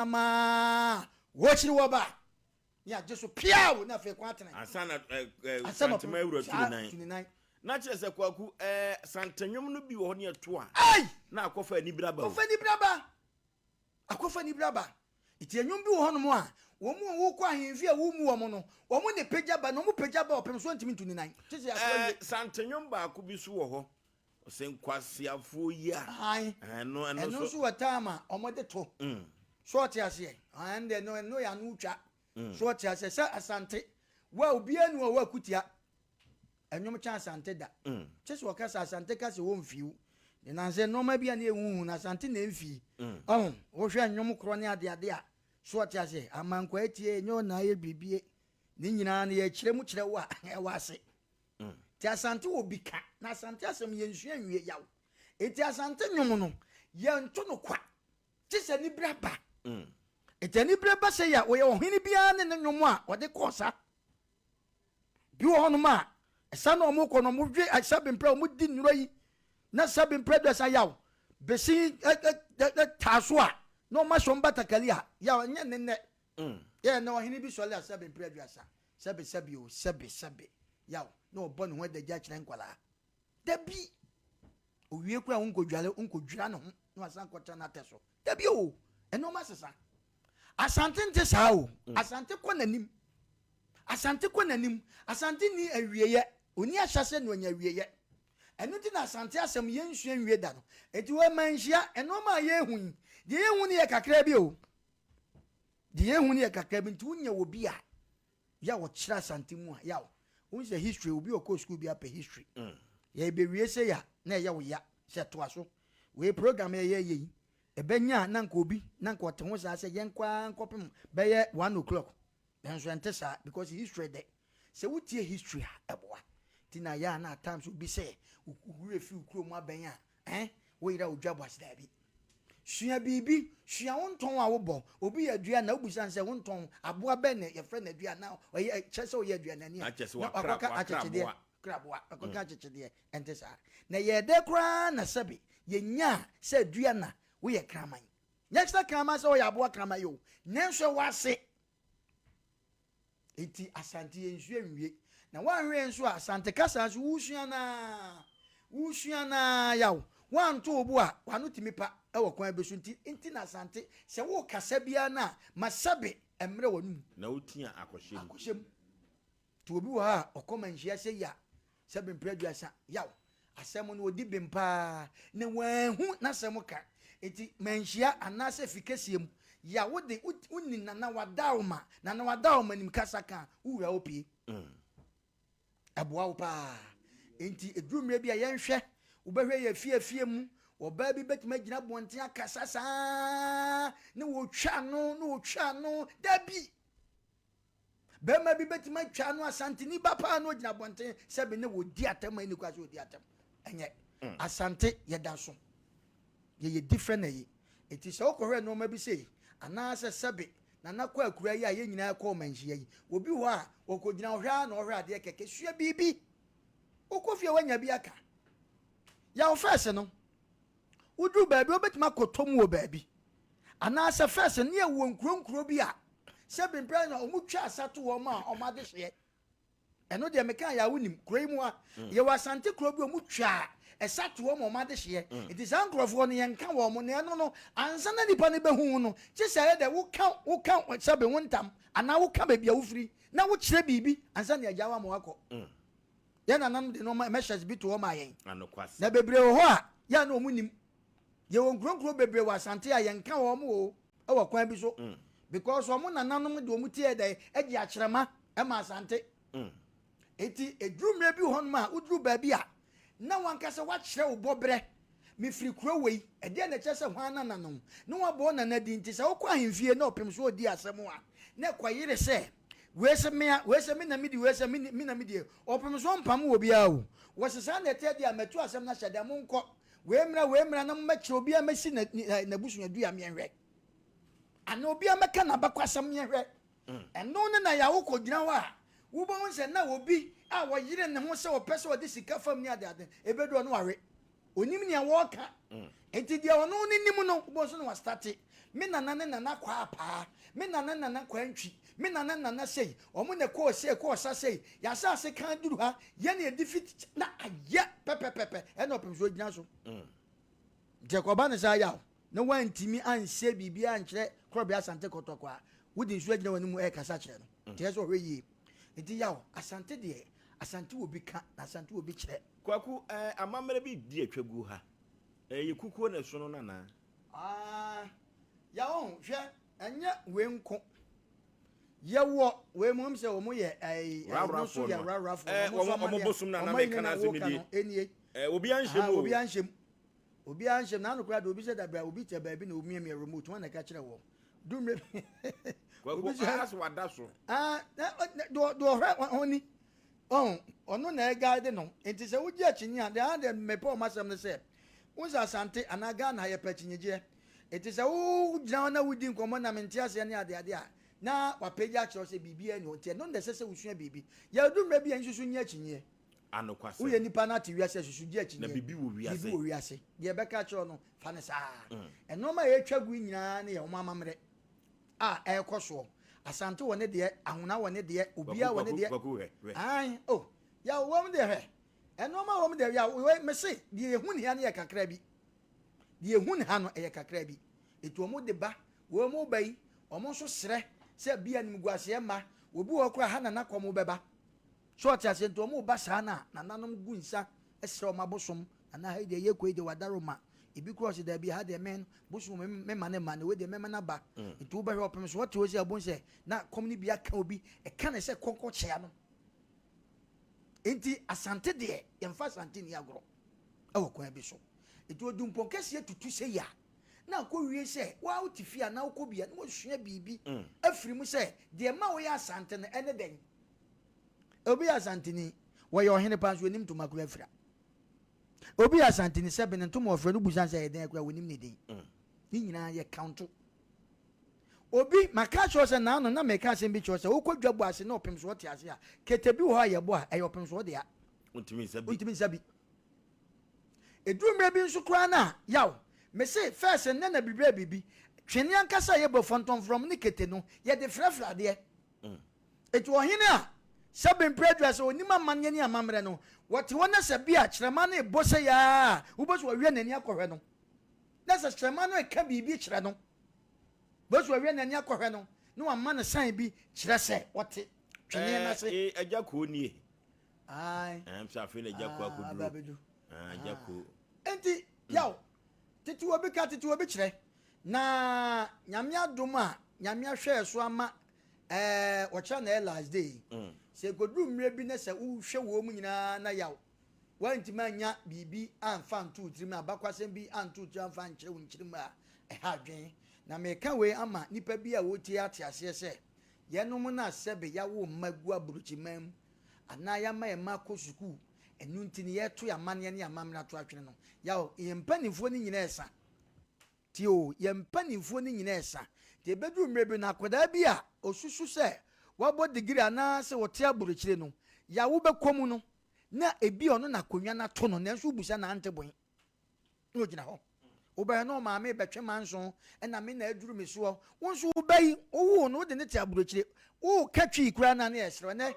ama watch the waba ya just piaw na fe kwatena asana santema euro 29 na chese kwaku santanwom no bi wo ne to a na akofa ani braba akofa ni braba iti enwom bi wo hono mo a wo mu wo kwa ahemfi a wo mu wo mo no wo mu ne pejaba no mu pejaba opem so ntimi 29 chese santanwom ba ko bi so wo ho osenkwasiafo yi a eno so watama omode to short ase and no ya no twa short ase sa asante wa obi anu wa kutia enwom cha asante da chese wo kasa asante kase wo mfiu ne nanse no ma bia na ehuhu na asante na mfi wo hwe enwom kro ne ade a short ase amankwa etie nyo na ye bibie ni nyina na ye kire mu kire wa ase ti asante wo bika na asante asem ye nsu anwie yaw eti asante nwom no ye nto no kwa chese ni braba eti ni braba se ya wo ye ohini bia ne nwom a wo de kosa bi wo hono ma esa na omo ko no mo dwe asabe mpra mo di nuro yi na sabe mpra do sa yaw besi taso a no ma so mbata kali a yaw nye ne ye na ohini bi so le asabe mpra do asa sabe o sabe yaw no bon ho da ja kire nkwala da bi owie kura unkodwira no ho no asan kwata na teso da bi o eno ma sesa asante nte saa o asante ko nanim asante ni awieye oni ahyase no anya awieye eno ti na asante asem ye nsu anwie da no eti we manhia eno ma ye hun de ye hun ye kakra bi o de ye hun ye kakra bi nti unya wo bi a ya wo kira asante mu a ya unse history obi o ko school bi apa history ye be wie se ya na ye wo ya se to aso we program ye ebenya na nka obi na nka ote ho sa se ye nkwa nkopem be ye 1 o'clock ben so ente sa because history de se wutie history eboa tina ya na times obi se ukure fi ukuro mu abenya wo ira odwa boas da bi sua bibi sua wonton a wo bo obi ya dua na obusan se wonton aboa be ne ye fre na dua na oye chese oye dua na ni akoka achechede kraboa akoka achechede ente sa na ye de kra na sabi ye nya se dua na wo ye kraman next kraman se oye aboa kraman yo nenso wase enti asante ye nsu enwie na wanwe nso asante kasa so wusua na yawo wanto obu a wanu timipa ewo kwan besu nti na asante se wo kasa bia na masabe emre wonu na utia akoshem to obi wa ha okomanhia se ya sabe mpraduasa yawo asem no odi bempa na wanhu na asem ka enti manhia anase fikasiem ya wo de unni na wadawma na wadawma nim kasa kan uwura opie aboa wo pa enti edrumre bia yenhwe ubehwe ye fie mu oba bi betima gina bonten akasa saa ne wo twa no dabi bema bi betima twa no asante ni bapa no gina bonten sebe ne wo di atam ni kwa so di atam enye asante ye da so ye different ye eti so okore no ma bi sei anase sebe na nakwa akura yi a ye nyina akọ manhia yi obi ho a okogina hwa na ohwa ade keke sua bibi okofie wanya bi aka ya ofese no udru baabi obetima kotom wo baabi anase fese ne ewo nkronkro bi a sebe mpra na omutwa asato wo ma omade hye eno de meka ya wonim kroi mu a ye wasante kro bi omutwa esato wo ma omade hye it is ankrofo no yenka wo mo ne eno no ansa na nipa ne behu no chese ye de wo kan sebe wontam ana wo ka baabi a wo firi na wo kire bibi ansa na agya wa mo akọ ya na nam de no message bi to wo ma yen na bebre wo ho a ya na omunim ye won kronkro bebre wa asante a yenka wo mo o e wo kwan bi so because wo mo nananom de omutie de agi akyerema e ma asante eti edrumre bi ho no ma udru baabi a na wankasa wa kyere wo bobre me firi kuro wei e de na kyese hwan na nanom no wa bo na na di nti se wo kwa hemfie na opem so odi asem a na kwayire se wese me na midi wese me na midi opem so mpam wo bia o wosesa na te dia matu asem na hyede mo nko we mra na mmekire obi amesi na busu adua me enhwe ana obi ameka na bakwasam me enhwe eno ne na ya wo kogina wa wo bo nse na obi a wo yire ne ho se wo pese wo de sika fam ni ade ebedo no awe onim ne wo ka enti dia ono ne nim no bo so no wa start me nana kwa pa me nana kwa ntwi me nana sei omo ne ko sei ko sa sei ya sa se kan duru ha ye na defeat na aya pepepepe e no pem so gina so Jacoba ne sa yaw na wantimi anhye bibia ankyere krobia Asante kotokwa wudi nso agina wani mu e kasa kyere no te so hweyi enti yaw Asante de Asante obi ka na Asante obi kyere kwaku amamere bi di atwagu ha ye kukuo na so no nana yaw hwe anya wenko yewo we mum se wo mu ye no so ye rarafo omo bosum na me kana asemi die obi anhyem obi anhyem na no kura do obi se da bra obi te ba bi na omi emi remote won na ka kire wo dumre obi se as wada so do hwe honi ono na ega de no enti se wo gi achinyi a de me pa o masem ne se unza Asante anaga na ye pa chinyije enti se wo gina na wudi nkomo na mente ase ne ade a na wapeja kire se bibia ni onte no nde se wusua bibi ya dumre bia nsusu nya achinyi anokwase uye nipa na ti wiase susu gi achinyi na bibi wo wiase de be ka kire no fa ne sa enoma ye twagu nyina ne ye omamamre ekoso Asante wone de ahuna wone de obia wone de ya wom de he enoma wom de ya me se de ehun ya ne ye kakra bi de ehun ha no ye kakra bi etu omo de ba wo mo bai omo so sere se bia nim guase ma obi wo kra ha na nakom beba short Asante omo ba sa na nanom gu nsa esere omo abosom na ha de ye koi de wadaroma ibi cross da bi ha de men bosom me mane we de me na ba etu ba hwe opem so what was abon se na komni bi aka obi e ka na se konko chea no enti Asante de yemfa Asante ni agro e wo kwa bi so etu odumpo kese tutu se ya na ko wie se wa utifia na ko bia no hwea bibi afiri mu se de ma wo ya Asante no ene den obi Asante ni wo ye ohene pa so nim to makura afira obi Asante ni sebe nto mo ofre no busan se eden akura wonim ne den ni nyina ye count obi maka cho se na no na meka se bi cho se okwadwa bu ase na opem so te ase a kete bi wo ha ye bo a e opem so de a untimi nsabi edumre bi nso kra na yaw me se first na bibra bibi twene ankasa ye bo fonton from ni kete no ye de frafra de etu ohene a Sabin prejudice onima manye ni amamre no wati wona se bia kirema na ebose ya uboso wa wie nani akohwe no na se kirema no e ka bibi kire no boso wa wie nani akohwe no no amma ne san bi kire se wati twene na se ajako nie am sa fe na ajako akoduro ajako enti yaw titi obi ka titi obi kire na nyame adom a nyame ahwe so ama wacha na last day se godru mre bi na se uhwe wo mu nyina na yaw wantima anya bibi amfa ntu tirim abakwasem bi antu ti amfa nkyere wonkyerem a ha dwen na meka we ama nipa bi a woti atiase se yenom na sebe yawo magu aburuchi mam ana ya ma ema kosuku enu ntini ye to ya mane ne amamna to atwene no yaw yempanifo ni nyina esa tio yempanifo ni nyina esa te bedru mre bi na koda bi a osusu se wabo degree ana se wote aburuchire no ya wo bekomu no na ebi ono na konwa na to no na nso busa na antebon no gina ho oba no ma me betwe manso na me na aduru me so wonso obai owo no de ne te aburuchire o katwi kura na na esre ne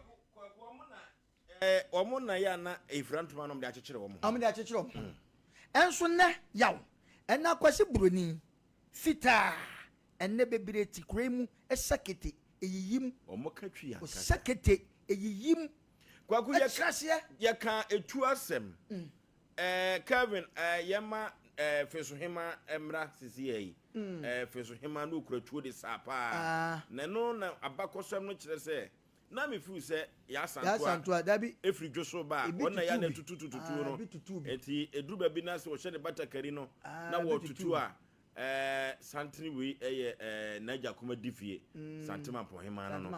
omo na ya na efrantuma no de akekere omo am de akekere omo enso ne yaw ena kwase buroni fita enne bebire ti kremu esakete eyiyim omo katwi aka sekete eyiyim kwaku ye ka etu asem Kevin yema feso hema emra sisi yi feso hema no kuratuo de sapa na no na abakosam no kire se na me fu se ya santo dabi efri dwoso ba wona ya na tutu no enti eduru ba bi na se wo hye ne batakari no na wo tutu a santini we naja kuma difie santima pohema no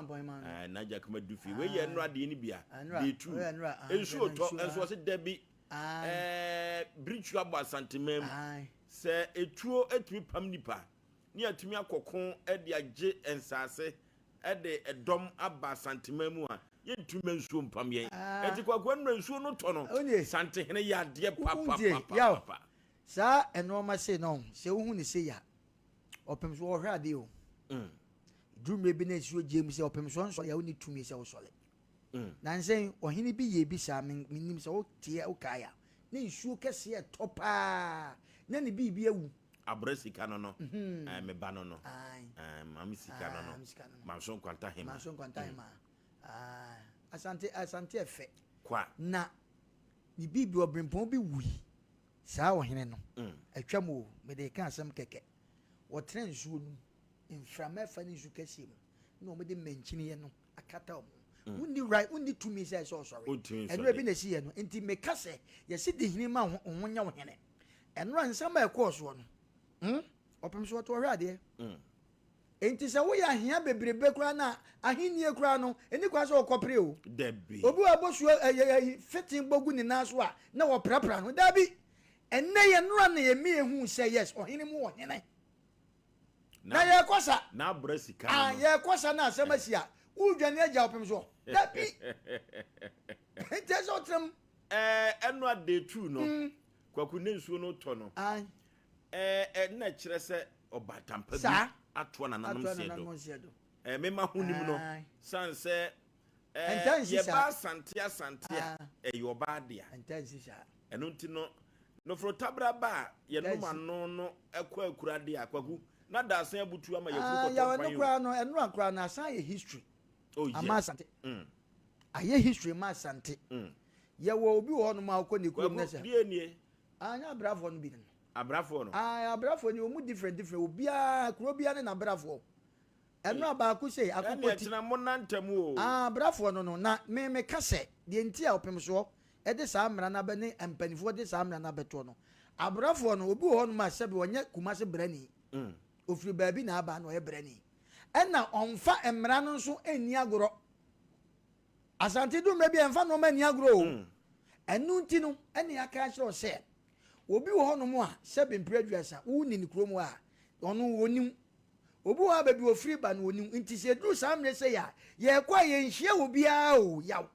naja kuma difie we ye nra de ni bia de tu ensu oto ensu se dabi bridge abo santimam se etuo etumi pam nipa ni atumi akokon e de age ensase e de edom aba santimamu a ye ntumi ensu mpam yen enti kwakwa ensu no to no santihene ya de papa sa enoma se no se hu ni se ya opem so ohwa de o drum be na suo gem se opem so nso ya woni tumi se wo sole na nsen ohini bi ye bi sa minim se wo tie wo kaya na nsuo kese e topa na ne bi awu abrasika no me ba no mam sika no mam so kwanta hema asante efe kwa na ni bi obrempon bi wui saa ohene no atwam o me de ka asem keke wo tren nsuo no inframa fa ni nsuo kese mu na o me de manchini ye no akata o undi right undi to me say so sorry eno bi na si ye no enti me kase ye se de hini ma ho nya wo hene eno ansama e course wo no opem so to hwa de enti se wo ya hia bebrebe kura na ahenie kura no eni kwa so okopre o debi obi wa bosuo fitin bogu ni naso a na wo prapra no dabi enne ye nura na ye me hu say yes ohene mu wo hene na ye kosa na abrasika no ye kosa na asema si a udwane agya opem so dabi enti so trem eno ade tu no kwaku ne nsuo no to no na kire se obatampa bi ato na nanom siedo mema hunim no sanse ye ba santia yoba dia entansi sha eno nti no frotabra ba ye no mano no ekwa akurade akwaku na da asan abutu ama ye fuko to ya no kra no eno akra na asan ye history ama sante aye history ma sante ye wo obi wo no ma akọ ne kurom na sha anya bravo no bi no abrafo no abrafo ni omu different obia kuro bia ne na brafo eno abaku sei akokoti na mo nantamu o abrafo no na me kase de nti a opem so e de saa mra na be ne empanifo de saa mra na beto no abrafo no obi ho no ma sebe onye kumase brani ofiri baabi na aba no e brani ena onfa emra no so eni agoro asante du me bi enfa no ma eni agoro o enu nti no ene aka kire o se obi wo hono mu a sebe mpreduasa wuni ni kromu a ono wonim obi wa ba bi ofiri ba no wonim nti se dru samre se ya ye kwa ye nhia obi a o yaw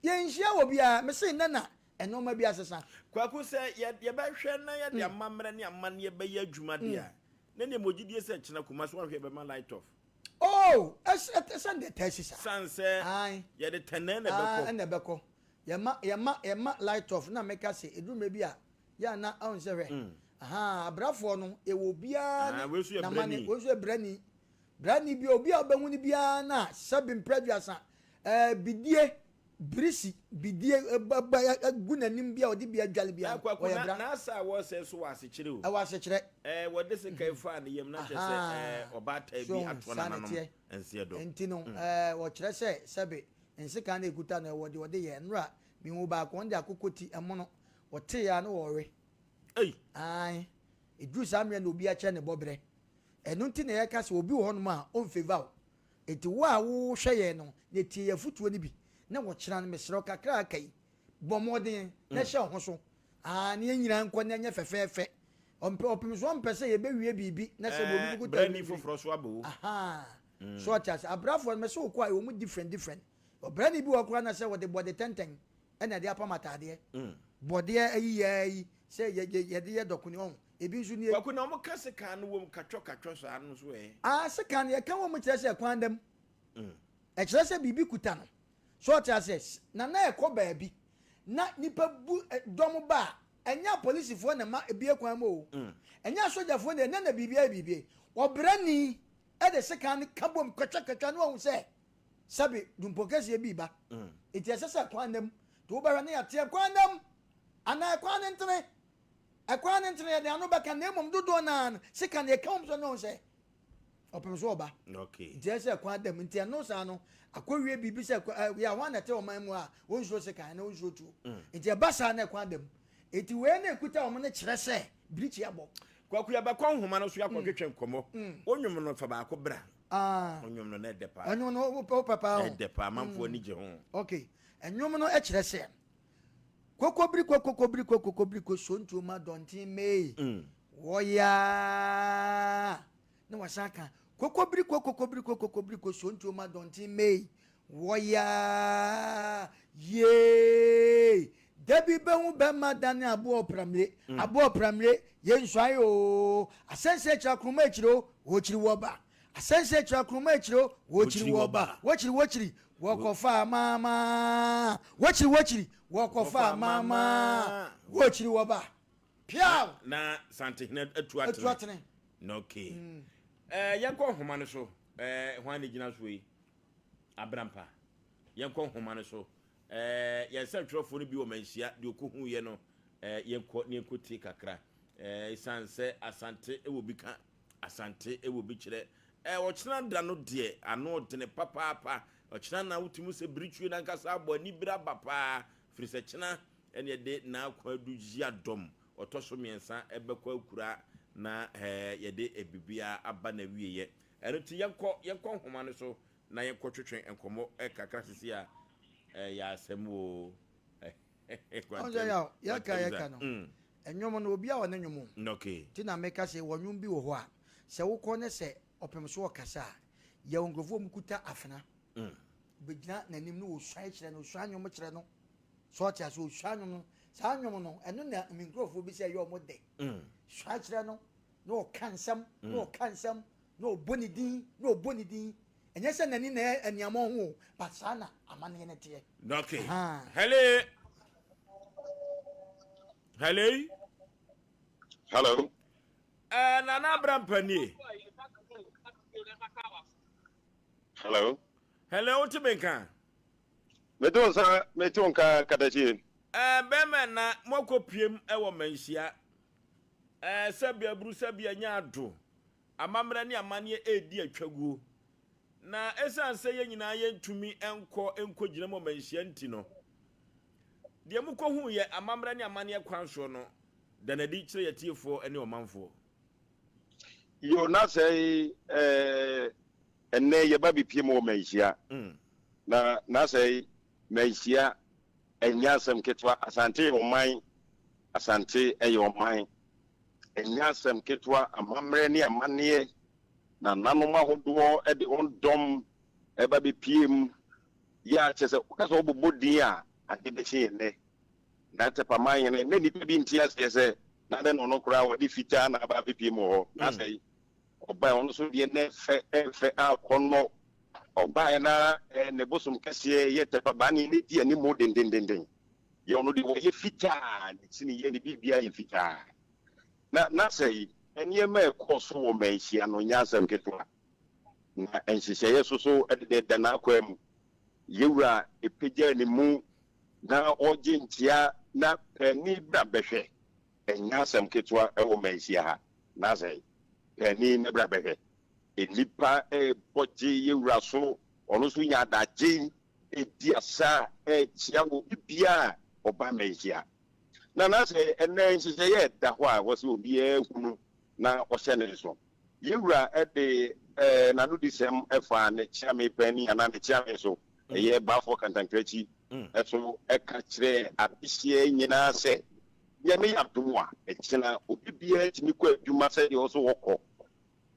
ye nhia obi a me se nana eno ma bi asesa kwaku se ye ba hwe na ye de amamre ne amane ye ba ye adwuma de a na ne mogidie se kina kuma so hwe be ma light off esen de tesisa sanse ye de tenene beko na beko ye ma light off na meka se edru me bi a ya na on se hwe abrafo no e wo bia na mane wesu brani bi obi a obahu ni bia na sabi mpreduasa bidie brisi bidie gunanim bia odi bia dwale bia o ya bra na asa wo se so wase kire o wase kire wo de se kai fa na yem na se obata bi atona na no ense do enti no wo kire se sabi ensika na ekuta na wo de ye nra mi hu ba ko nde akokoti emono wote ya no worre edru samre na obi a che ne bobre enu nti na ye ka se obi wo no ma on favor eti wo a wo hwe ye no ne tie ya futuo ni bi na wo kira no mesro kakra kai bomoden na hye ho so ne nyina nko na nya fefefe opim so mpese ye be wie bibi na se obi ku ta ni foforo so abo so chas abrafo me so ko ayo mu different obrani bi wo kura na se wo de body tenten ena de apamatade body ayi se ye de ye dokuni on ebi nsu ni kwa na mo kase kan no wo katwo so anu so se kan ye kan wo mu kire se kwandam e kire se bibi kuta no so chas na ekọ baabi na nipa bu dom ba enya police fo na ma ebi ekwan mo enya soja fo na bibi obrani e de se kan kabom katwa no wo se sabi dumpokese e biba eti esese kwandam to ba na ya te kwandam ana kwandam akwane ntene de anu baka na emom dodo na sika na ekam so no se opem so oba okay je se kwandam ntia no sa no akwawie bibi se ya wan na te o man mu a wonso sika na wonso tu ntia basa na kwandam eti we na ekuta o mo ne kire se brichi abo kwakuya ba kon homa no so yakotwetwe nkomo onwum no fa ba ko bra onwum no na depa onwum no papa e depa manfo ni je ho okay enwum no e kire se kokobri ko sontu ma dontin mei woya na wasaka kokobri ko sontu ma dontin mei woya ye Debi behu bema dani abo pramle yen swayo asense chakruma echiro wochiri woba asense chakruma echiro wochiri woba wochiri wokofa mama wochiri wokofa mama wochiri woba pia na santehne atuatene no okay yanko homa no so hwan ne gina so yi abrampa yanko homa no so yɛsɛ twɛfo no bi wɔ manhyia de okohu ye no yɛnkɔ ti kakra sanse asante ɛwɔ bi ka asante ɛwɔ bi kyerɛ wɔkyena da no de ano dene papa ɔkyena na wotimu sɛ britwe na nkasa abɔ ani bra bapa firi sɛ kyena ɛne de na akwa du yia dom ɔtɔ so miɛnsa ɛbɛkɔ akura na yɛde ebibia aba na wieye ɛno ti yɛnkɔ homa no so na yɛnkɔ twetwe nkɔmɔ kakra sisi a ya semo onja yaka no enwom no obi a wona nwom okay ti na meka se wonwom bi wo ho a se wo kɔ ne se opem so okasa ye wongrofo mukuta afena begina nanim no wo hwan kyerɛ no hwan nwom kyerɛ no so tia so hwan nwom sa nwom no eno na mingrofo bi se ye omo de hwan kyerɛ no no kansam no bonidin enye se nani na aniamo ho pasana amane ne tie okay hello nana brampani hello tibenka metonka kadachi bema na mokopiem ewo manhia sabia bru sabia nya ado amamra ne amane edi atwaguo na esanse ye nyina ye ntumi enko gina mo manhia nti no de mukohu ye amamra ne amane kwanso no danadi kire yetiefo ene omanfo yo na say enne ye ba bipie mo manhia na say manhia enyasem ketwa asante oman asante eyoman enyasem ketwa amamra ne amane na nanoma hodo e de ondom e ba be piem ya chese ukasa obobodin a ade be hye ne na tepa man ne ni bi ntia se na de no kura wodi fita na ba be piem ho na sei oba ono so de ne fe akono oba na ne bosum kase ye tepa ba ni di ani mo den ye ono de wo ye fita ni sini ye ni bibia ye fita na sei eniyema ekoso wo manhia no nyasem ketwa na enhyehyeye soso de na akwam yewura epegya ni mu na oje ntia na ni bra behwe enyasem ketwa ewo manhia ha na sei ni ne bra behwe enipa boje yewura so ono so nya daje ediasa chia wo bibia oba manhia na sei ene enhyehyeye da ho a wo so obi ehunu na ohyene so yewura de nanu disem efa ne Asem Mpe Nipa na ne chiame so eye bafo kantankrachi eso eka kire abihie nyina se ye me yadoa ekina obibia timi kwa adwuma se de oso wokọ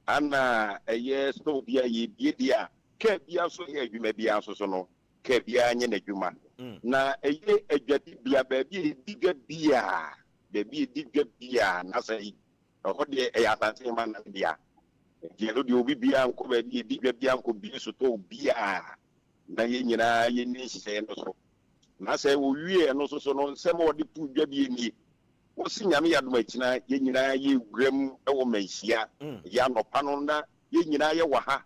ana eye so bia ye biedia ka bia so ye adwuma bia so no ka bia nye na adwuma na eye adwadi bia ba bia digwa bia na se o de asante man na dia jelo di obi bia nko ba di bia nko bi so to bia na ye nyina ye ni hye no so na se wo wie no so no nsem o de pu dwa bi ni wo si nyame ya dum akina ye nyina ye gwram e wo manhia ya no pano na ye nyina ye wa ha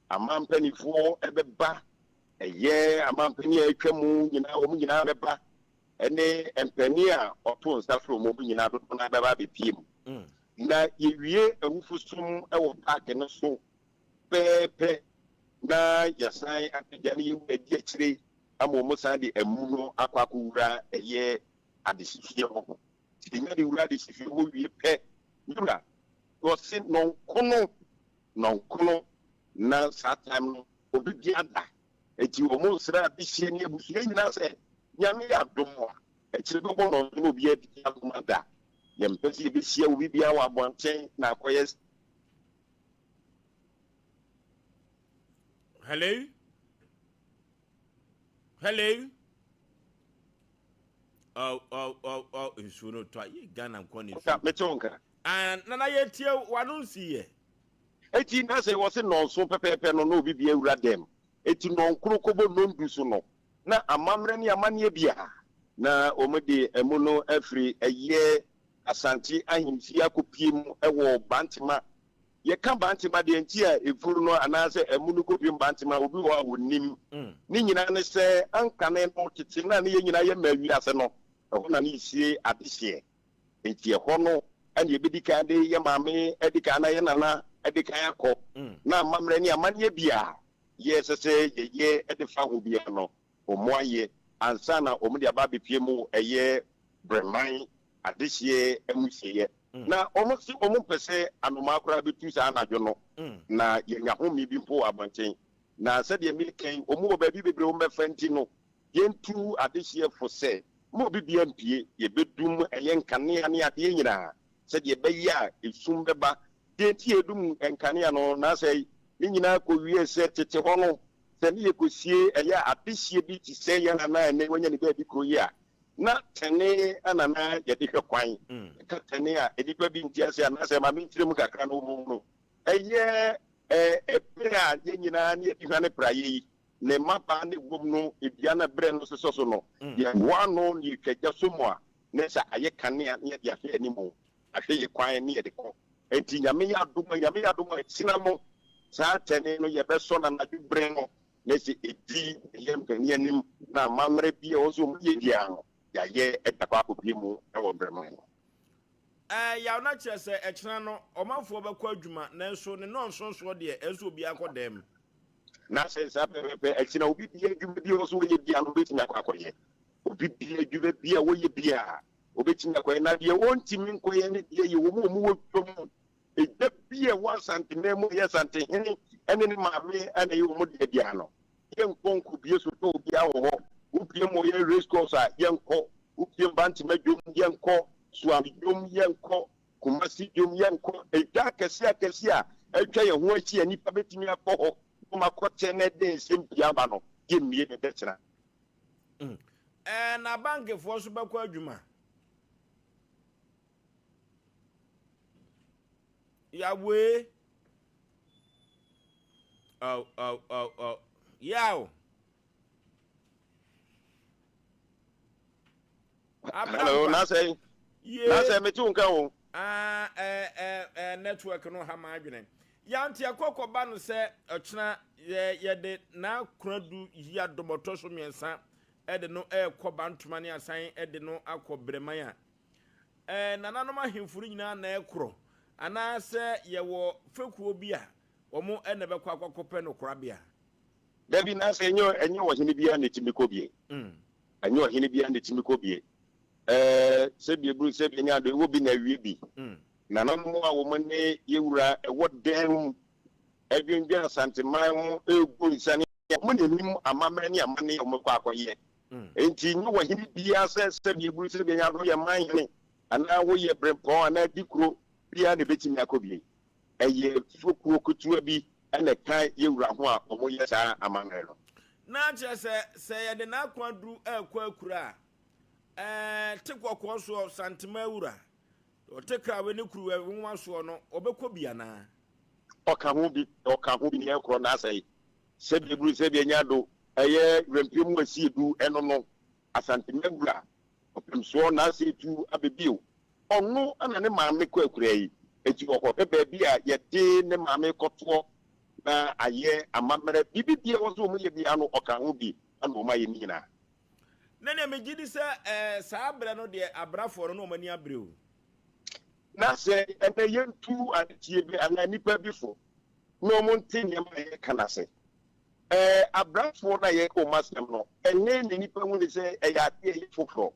amampanifo ebeba eye amampani atwamu nyina wo nyina beba ene empani a oto nsafro mo bi nyina do na beba be piem na yewie awufusum ewo park no so pepe na yasan apejani yewu edi akire amomo san de amu no akwakura eye adesifie ho tinya de wura adesifie ho wie pe yura wo se nonkono na satam no obi biada eti wo mo sra bihie ne abusuye nyina se nyame ya domo akire do bono no obi adi akomada yempesi bihie obi bia wa bonchen na akoyes. Hello nsuo no to aye Ghana nkɔ ne ka metonka nana ye tie wanu nsiye eti na se wo se no so pepepe no na obi bia ewura dem eti no nkrokobo no ndu so no na amamre ne amane bia na omede emu no afiri eye Asante ahimsi akopiem ewo Bantima ye ka Bantima de nti a efuru no anase emu no kopiem Bantima obi wo awonim ni nyina ne se anka ne no tete na ne nyina ye mawi ase no ho na ne sie adehye enti ho no ane ebedika de ye maame edika na ye nana edika yakọ na amamre ne amane bia ye sese ye edefa ho bia no omoaye ansa na omudi ababe piemu eye breman adehye emusiye na omosi ompese anoma akora betu sa anadwo no na ye nyahomi bi mpo abanten na se de milken omu obabi bebre omefenti no yentu adehye fose mo bibia mpie ye bedum eye nkane ane ade nyina se de beya esum beba de ti edum nkane no na se nyina ko wie se tete ho no se ne ye kosie eye adehye bi ti se ye na na ne wonya ne ba bi kroyi a na tene anana yedi hwekwan ka tene a edipa bi ntiase anase ma mintirem kakra no mu no eye epira ye nyina ne yedi hwane praye ne mapa ne gum no ebia na bre no so no ye wano ni twagya so mu a ne sa aye kanea ne yedi ahwe animu ahwe ye kwan ne yedi ko enti nyame ya dum sinamo sa tene no ye beso na na bre no ne se edi ye mpani anim na mamre bi o so mu ye dia no ya ye etakwa kopiemu ewo breman ya na chese echena no omanfo bekọ adwuma na nso ne no nso de enso obi akodem na se sa pepe echena obi bi adwuma bi o so ye bia no beti na kwakoye obi bi adwuma bi a wo ye bia obeti na kwaye na de wontimi nkoye ne de ye wo mu wo twom ejda bi e 1 cm mu ye santen ene ne maame ane ye wo mu de bia no ye nkonku bi so to obi awo ho upie mo ye race course a yenko upie Bantima dwom yenko Suami dwom yenko Kumasi dwom yenko eja kese a etwa ye ho achi anipa betimi akọ ho makote ne de sempia ba no ye mie ne betena na bank fo so bekọ adwuma yawe yaw hello na say me tunka wo network no ha ma adwene yanti akokoba no se ochena ye de na kradu ya doboto so miensa ede no ekoba ntoma ne asan ede no akobremanya nananom ahemfuru nyina na ekro ana se ye wo fekuo bi a omo ene bekọ akokope no korabia dabi na say enyo wo hene bia ne timiko bie enyo hene bia ne timiko bie sebi bru sebi nya do wo bi na wie bi na no mo a wo mane yewura ewo den edwendwe asanteman ho egu nsane mo ne nim amamre ne amane o mekọ akoye enti no wo hini bia sebi bru sebi nya do ye man hene ana wo ye brempon ana dikro bia ne betimi akobie eye fokuo kutua bi ene kan yewura ho a o mo ye sa amamre no na che se ye de na kwadru ekwa akura tekwa so santima wura o teka we ne kuru we nwa so no obekọ bia na oka ho bi ne ekro na asai sebi bru sebi nya do eye rempem wasi du eno no asantima wura opemso na asai tu abebio onu ana ne maame kọ akura yi eti okọ pepe bia ye de ne maame kọto na aye amamre bibi bia wo so mu ye bia no oka ho bi ana o ma ye ni na nene me gidi se saa bre no de abrafo no mani abreu na se ene yentu atie bi ana nipa bi fo no mo ntinye ma ye kana se abrafo na ye ko masem no ene ne nipa hu ne se ya tie ye foforo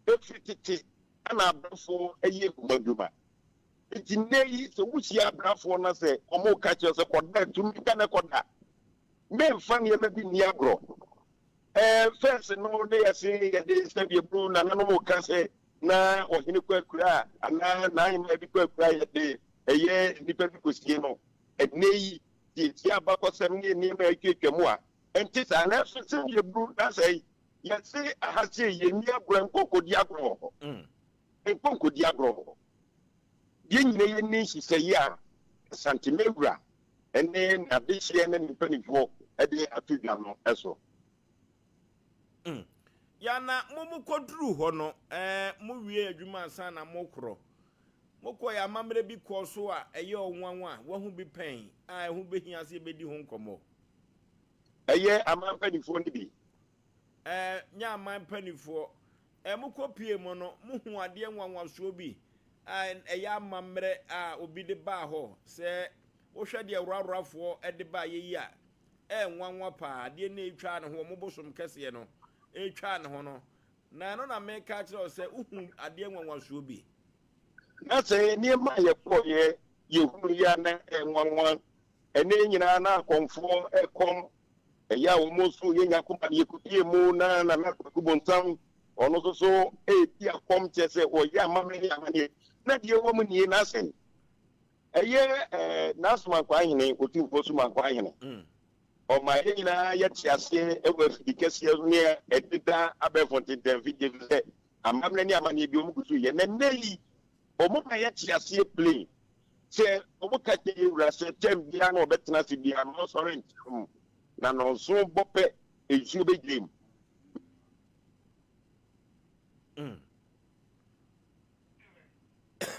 efititi ana abrafo eye kumaduma ejine yi so wusi abrafo na se omo ka che se koda tumi kana koda me mfa ne ma bi ni agro first no dey say the sebi bru na no mo ka say na ohini kwakura ana na him e bi kwakura ye de eye nipa bi kosie no enei ti abakọ sem ni ma etwetwa mu a enti sa na so sebi bru na say yɛse ahase yɛni agorɔ nkɔkɔdi agorɔ nkɔkɔdi agorɔ deɛ nyina yɛni nhyehyɛeɛ a santimewura ɛne n'adehyeɛ ne mpanifoɔ ɛde ato dwa no ɛso. Yana mumu kodru hɔ no mu wie adwuma ansa na mokorɔ mokɔ ya mamre bi kɔ so a ɛyɛ ɔnwanwa a wahu bi pɛn a ɛho behia se bedi ho nkɔmɔ ɛyɛ amanpanifoɔ no bi nya amanpanifoɔ mokɔ pie mo no muhu adeɛ nwanwasoɔ bi a ɛyɛ amamre a obi de ba hɔ sɛ wohwɛ deɛ wurafoɔ ɛde ba yɛyi a nwanwa pa adeɛ na etwa ne ho mobosom kɛseɛ no etwa ne ho no na no na meka kyerɛ sɛ uhu adeɛ nwanwasoɔ bi na sɛ nneɛma yɛkɔyɛ yɛhunu ya na nwanwa ɛne nyinaa na akɔmfoɔ ɛkɔm ɛyɛ a wɔn so yɛnya kɔma yɛkupie mu na nakubontam ɔno nso so ɛdi akɔm kyɛ sɛ ɔyɛ amammerɛ ne amaneɛ na deɛ wɔ mu nie n'asɛn ɛyɛ n'asom akɔ ahene otumfoɔ som akɔ ahene ɔma yɛn nyinaa yɛte aseɛ ɛwɔ afidi kɛseɛ ne ɛdeda abɛɛfo ntentamfi gye sɛ amammerɛ ne amaneɛ bi ɔmu gu so yɛ na nnɛ yi ɔmo ma yɛte aseɛ plane sɛ ɔmo ka kyɛ yɛwura sɛ tɛm biara na ɔbɛtena ase biara na ɔsɔre nkyɛm na nɔnso bɔpɛ nsuo bɛgyina mu.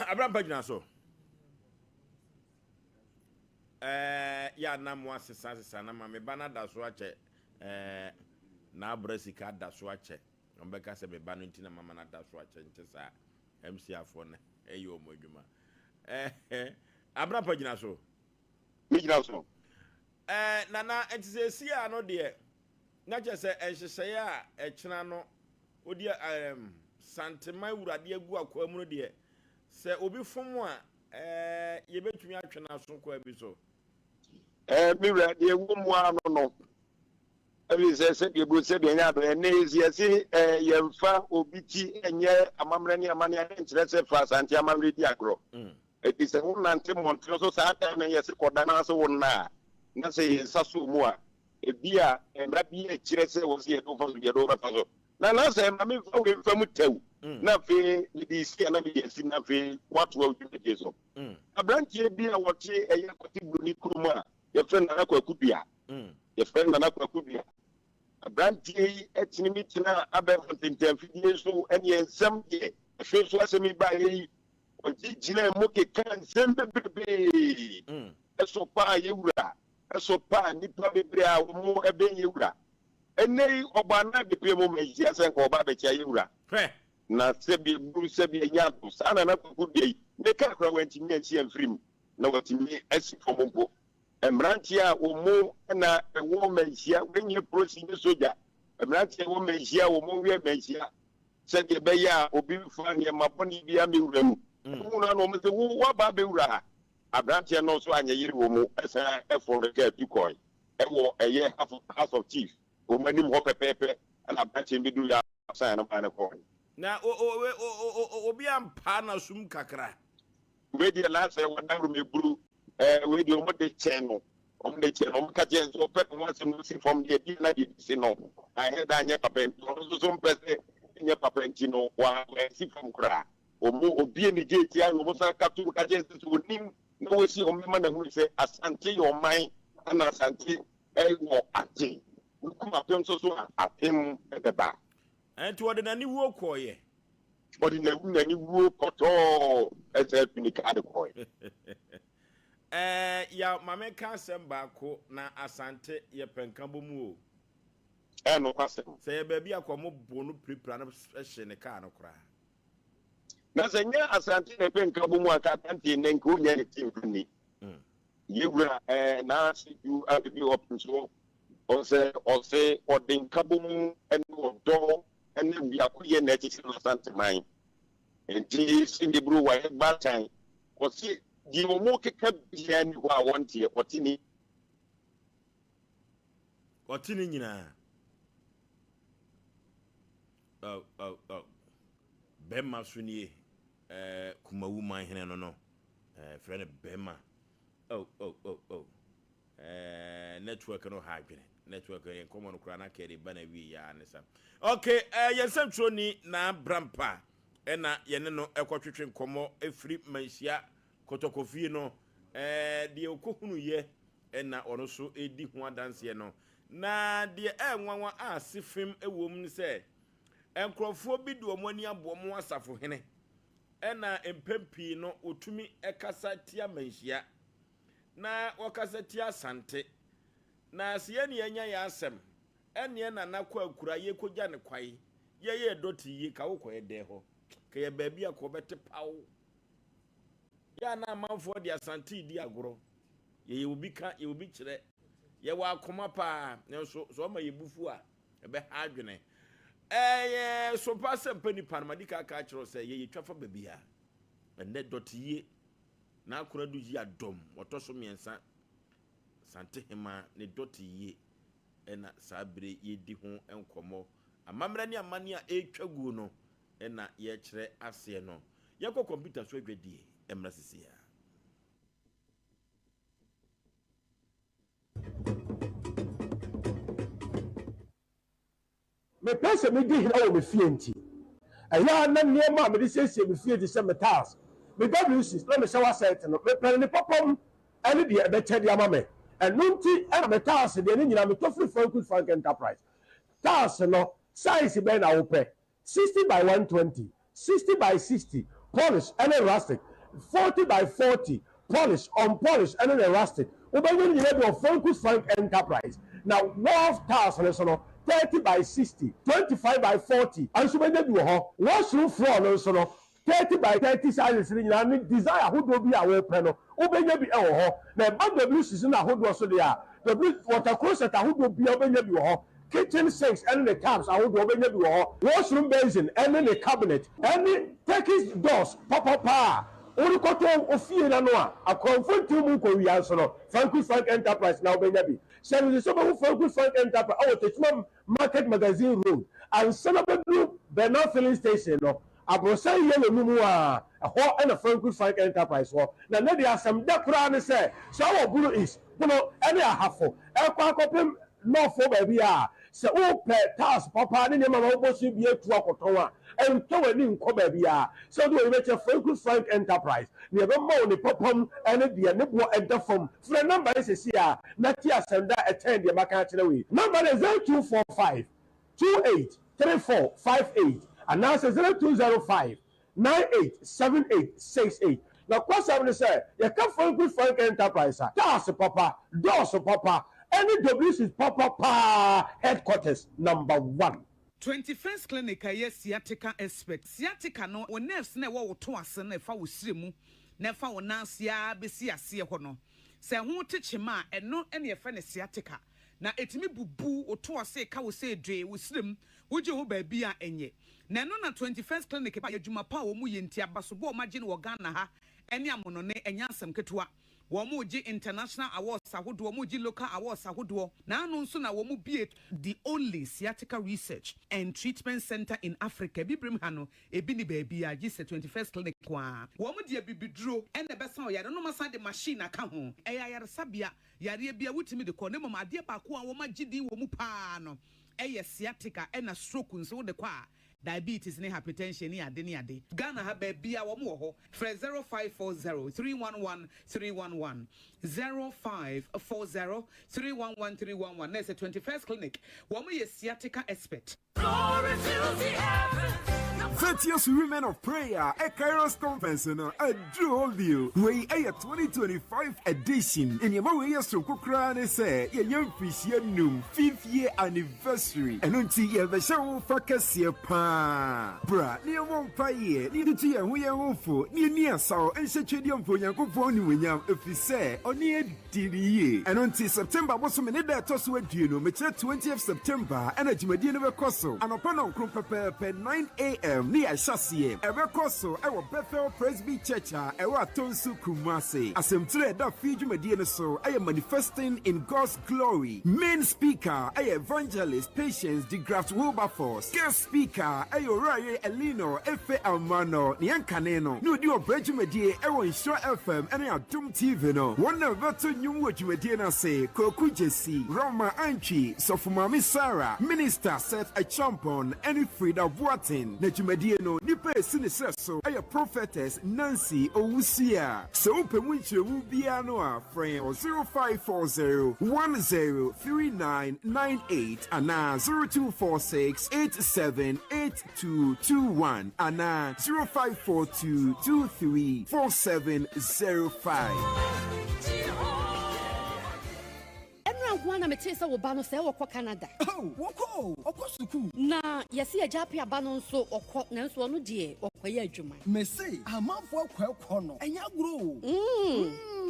Abraham pagina so ya na mo asesa na ma me ba na da so akyɛ na abra sika da so akyɛ ɔmbɛka sɛ me ba no ntina mama na da so akyɛ nkyɛ sa MC afo ne ɛyɛ ɔmo adwuma Abraham pagina so me gyina so nana entisi a no de na kyɛ sɛ ɛhyehyɛ a ɛkyena no odi santima wurade agu akwa mu no de sɛ obi fom a yebetumi atwena so kwa bi so me wura de wo mu ano no abi sɛ de bu sɛ de nya do ene yesi yɛmfa obi ti enye amamre ne amane a nkyerɛ sɛ fa asante amamre di agro eti sɛ wo nante montre so saa ta na yɛse kɔda na so wo na sɛ yɛnsa so mu a ebi a mbra bi kyerɛ sɛ wo sɛ yɛdo fa so yɛdo ba fa so na sɛ ma me fa we fa mu taw na fe di si na bi yesi na fe wato a dwuma je so abrantie bi a wɔte ɛyɛ kɔte broni kurum a yɛfrɛ nana kwakudua yɛfrɛ nana kwakudua abrantie yi etini mi tina abɛ fontentamfidie so ɛne nsɛm de hwɛ so asɛm ba yi ɔgye gyina mu keka nsɛm bebrebe ɛso pa yɛwura ɛso pa nipa bebree a wɔn ɛbɛn yɛwura ɛnɛ ɔbana de pie mu mɛhyia sɛ nka ɔba bɛkyia yɛwura na sɛbi buru sɛbi nya do saa na kwakudua yi ne ka kora wɔntumi anhyia mfirim na wɔtumi asi fam mpo mmeranteɛ a wɔn na ɛwɔ mɛhyia wɔnyɛ polisi ne soja mmeranteɛ wɔ mɛhyia wɔn wɛ mɛhyia sɛdeɛ ɛbɛyɛ a obi fa nneɛma bɔne bi amewura mu wɔn na wɔn sɛ wɔaba abɛwura ha aberanteɛ no nso anyɛ yere wɔ mu ɛsan ɛfɔre ka atu kɔɛ ɛwɔ ɛyɛ house of chief wɔn anim hɔ pɛpɛɛpɛ ɛna aberanteɛ bi do ya asan na ba ne kɔɛ. na obi ampa na sum kakra wei deɛ laasɛ wɔdaworo meburu wei deɛ ɔmo de kyɛn no ɔmo ka kyɛn so ɔpɛ ɔmo asɛm no si fam deɛ bi na deɛ si no ayɛ da nyɛ papa nti ɔno nso so mpɛ sɛ nyɛ papa nti no wɔasi fam koraa ɔmo obie ne gye tia ɔmo san kato ka kyɛn sɛ onim na wɔsi ɔmo ma na hu sɛ asante yɛ ɔman ɛna asante ɛwɔ agye nukum apem nso so apem ɛbɛba ɛnti wɔde n'ani wuo kɔɔyɛ ɔde n'ani wuo kɔtɔɔ ɛsɛ tunika de kɔɔyɛ ya mame ka asɛm baako na asante yɛ pɛnka bɔ mu o ɛno kwasɛm sɛ yɛ baabi akɔ mo bɔ no piripira no ɛhyɛ ne kaa no koraa na sɛ nyɛ asante na pɛnka bɔ mu a ka tante ne nka wonya ne tim ni yɛwura na asidu abibi ɔpem so ɔsɛ ɔde nka bɔ mu ɛne ɔdɔ ɛne biakoyɛ na ɛkyekyere no asante man nti sinde buru wayɛ baatan ɔse di omo keka bia ni hɔ a wɔnteɛ ɔte ni nyinaa bɛma so nie kumawu man hene no frɛ no bɛma network no hagwene network en komo no kura na kere bana wi ya ne sam okay yensam troni na brampa ena yene no ekotwetwe nkomo efri manhia kotokofie no de okohunu ye ena ono so edi ho adanse no na de enwanwa asifim ewom se enkrofo bi do omani abomo asafo hene ena empempi no otumi ekasa tia manhia na wakasa tia sante na siye ni enya ya asem ene na nakwa akura ye kogya ne kwai ye doti ye ka wo koye de ho ka ye baabi akobete pawo ya na amanfo de asante di agoro ye obi ka ye obi kire ye wa akoma pa ne so ma ye bufu a ebe ha adwene Sompa Mpe Nipa madika ka kiro se ye twafa baabi a ene doti ye na akura du yi adom otoso miensa sante hema ne doti ye ena sabre ye di ho enkomo amamra ni amani a etwagu no ena ye kire ase no ye ko computer so adwadie emra sisia me pese me di hira wo me fie nti aya na niema me di siesie me fie di se metals me WC na me shower set no me plan ni popom ene de be che dia ma me enu nti na metals de ni nyina me to free Frank Enterprise tas no size be na wo pe 60 by 120 60 by 60 polish and rustic 40 by 40 polish unpolished and rustic we be ni nyina do Frank Enterprise now wall tas no 30 by 60 25 by 40 and so many do ho washroom floor no so no 30 by 30 sizes ni na desire hodo bi a we pe no obenya bi e wo ho na WC na hodo so dia the water closet hodo bi obenya bi wo ho kitchen sinks and the taps hodo obenya bi wo ho washroom basin and the cabinet and Turkish doors papa ori koto ofie na no a akonfonti mu ko wi anso no Frank Enterprise na obenya bi Send the Sompa Frank Enterprise our Techman Market Magazine Road and Senabedru Bernard Filling Station no abrosa yellow mumu a ho and a Frank Enterprise ho na na dia asem da kura ne say so our blue is no any a hafo e kwa kopem no for baby a se o pe task papa ne ma wo bosu bi atu akoton a ento wani nko baby a so do we make Frank Enterprise ne be ma oni popom ene de ne bo edafom free number is here na ti asenda attend de maka kire we number is 0245 283458 and now 0205 987868 now question say you can Frank Enterprise task papa doors papa any WC papa headquarters number 1 21st clinic yes sciatica expert sciatica no wo nerves na wo to ase na fa wo siremu na fa wo nansia besi ase ho no se ho techema eno ene ye fa ne sciatica na etimi bubu wo to ase ka wo se dwe wo sirem wo je ho ba bi a enye na no na 21st clinic pa yadwuma pa wo mu ye ntia basobo o magine wo Ghana ha ene amono ne enya asem ketewa Womuji international awards ahodo womuji local awards ahodo na anu nso na womu be the only sciatica research and treatment center in Africa bibrim hano ebi ni baby a gise 21st clinic kwa womu de bibiduro ene besa o yare no masa de machine aka ho eya yare sabia yare bia wutimi de ko ne mama ade ba ko a wo magidi womu pa no eye sciatica ena stroke nso de kwa diabetes ne hypertension ni ade Ghana ha baby a wo mo ho 0540-311-311 0540-311-311 na 21st clinic wo mo ye sciatica expert. 30th Women of Prayer at Kairos Conference a dual deal we a 2025 edition in your way so kukra say ye young fish num 5th year anniversary and until ye the show focus ye pa bra near one paye need to ye who ye wofo near saw and shedium for yankofo ni wenyam if you say on ye did and until September was some minute that toss with you no 20th September and a jimadi never cost and upon on 9 a.m. FM ni Ashasiye Ebekoso ewo Bethel Presby Church ewo Tonsu Kumase asemtre da fiju medie so manifesting in God's glory. Main speaker evangelist Patience de Graft Wilberforce. Guest speaker Raye Elino Efe Almano Nyankaneno no di obreju medie ewo Insure FM ene Adum TV no. One of veto nyum wojumedie na say Koku Jesi Roma Anchi Sofumami Sarah Minister Seth Achampon any Frida Boatin na jumedie no nipa sinise so prophetess Nancy Owusia. So pemu nchewu bia no a friend 0540-103998 and 0246-878221 and 0542-234705. Wana metesa wo ba no se wo Canada. Oh, woko suku. Na yesi ajapi aba no nso okọ na nso no de okoye adwuma. Me say amanfo akọ no. Enya gro.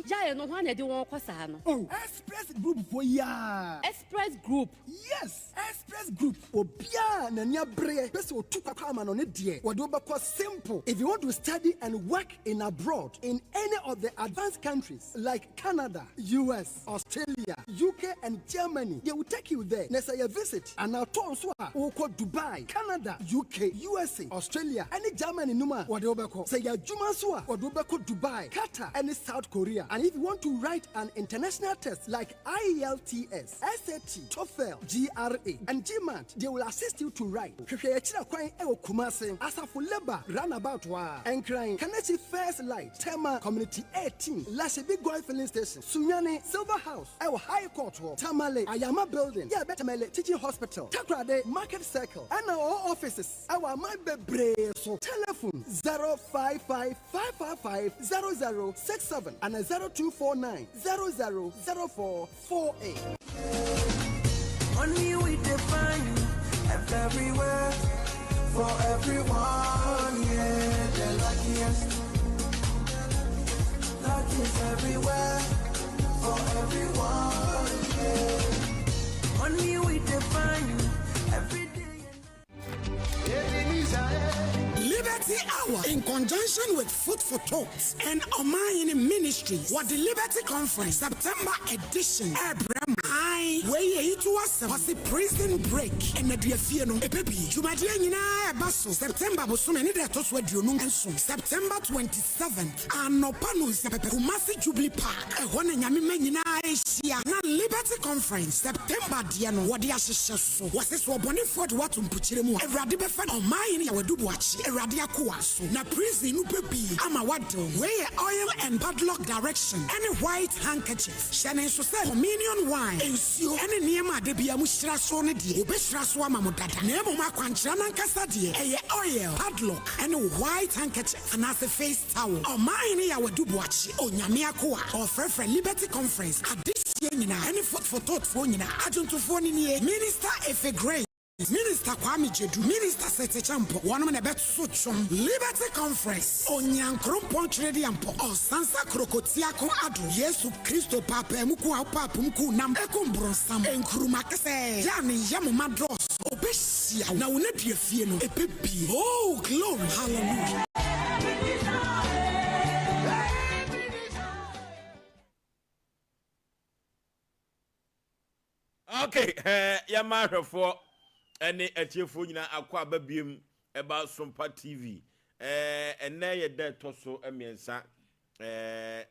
Jaye no hwan na de won kosa no. Oh, Express Group for ya. Express Group. Yes, Express Group. Obia na nya bre. Pese otuka kwa ama no ne de. Wode obekọ simple. If you want to study and work in abroad in any of the advanced countries like Canada, US, Australia, UK and Germany, they will take you there. Next year visit and now turn so Dubai, Canada, UK, USA, Australia, any Germany numa wade obeko. Say ya juma so wade obeko Dubai, Qatar and South Korea. And if you want to write an international test like IELTS, SAT, TOEFL, GRE and GMAT, they will assist you to write. Hwehwe chira kwan ewo Kumase, Asafo Leba, Roundabout wa, Enkran, Kanachi First Light, Tema Community 18, Lashebi Goy Filling Station, Sunyani Silver House, ewo High Court, Tamale, Ayama Building, yeah, Betamele Teaching Hospital, Takrade Market Circle, and our offices. Our my bebre so telephone 055-555-0067 and 0249-000448. Only we define everywhere for everyone, yeah, the luckiest everywhere for everyone. Only we define every day. Liberty Hour in conjunction with Food for Thought and Omayini Ministries what the Liberty Conference September edition. Abraham I way it was a prison break and the Diafiano a baby. Jumadina Basso September was so many that was what you know September 27th and no panels Kumasi Jubilee Park a one and Yamina Liberty Conference September Diano what the Ashes was this one Boniford what Puchiremo a Radibefan Omayini I would do watch a Radia Kuasu na prison upebi ama wado where oil and padlock direction and a white handkerchief shane so say communion wine ensure and niema de bia mu hira so ne de obehira so ama modada na emo makwankyira na nkasa de eye oil padlock and a white handkerchief and as a face towel o mine ya wadu boachi onyame akoa or friend Liberty Conference adisi nyina any food for thought for nyina ajuntofo ni Minister Efe Gray Minister Kwame Jedu, Minister Sete Champo, one man about Suchum, Liberty Conference, Onyankrum Ponchedi Ampo, or Sansa Krokotiako Adu, Yesu Christo Papa, Muku Papa, Muku Nam Ekumbronsam, and Krumakase, Yani Yamumadros, Obesia, now let you fear no, a baby. Oh, glory, hallelujah. Okay, Yamara for. Any etiefo nyina akwa babiem eba Sompa TV ene ye de toso emiensa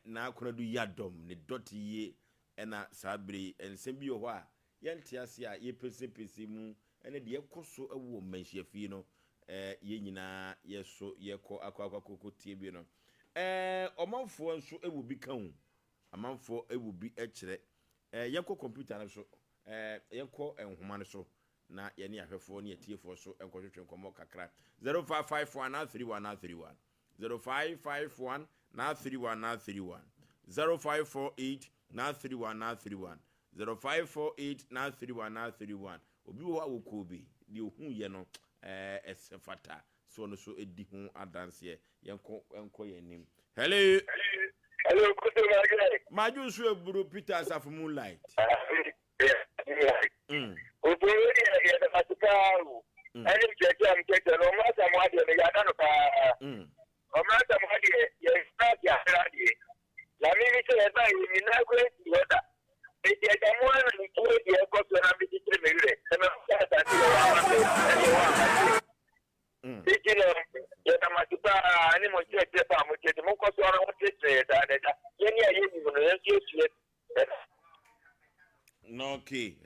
na akonadu yadom ne doti ye ena sabre ensem bi ho a yente ase a ye pese mu ene de ekoso ewo manhyiafie no ye nyina yeso yeko akwa kokotie bi no omanfo nso ewu bi kan amanfo ewu bi ekire yeko computer na so yeko enhoma ne so na yeni ahwefo ne atiefo so enkohwehwe nkomo kakra 0551931931 0551931931 0548931931 0548931931 obi wo awoko bi de ohun ye no esefata so no so edi hu adanse yenko yenim hello good morning maju so eburu Peter Asaf Moonlight Oboye ya matikaru. Ani mchezo no masa mwadi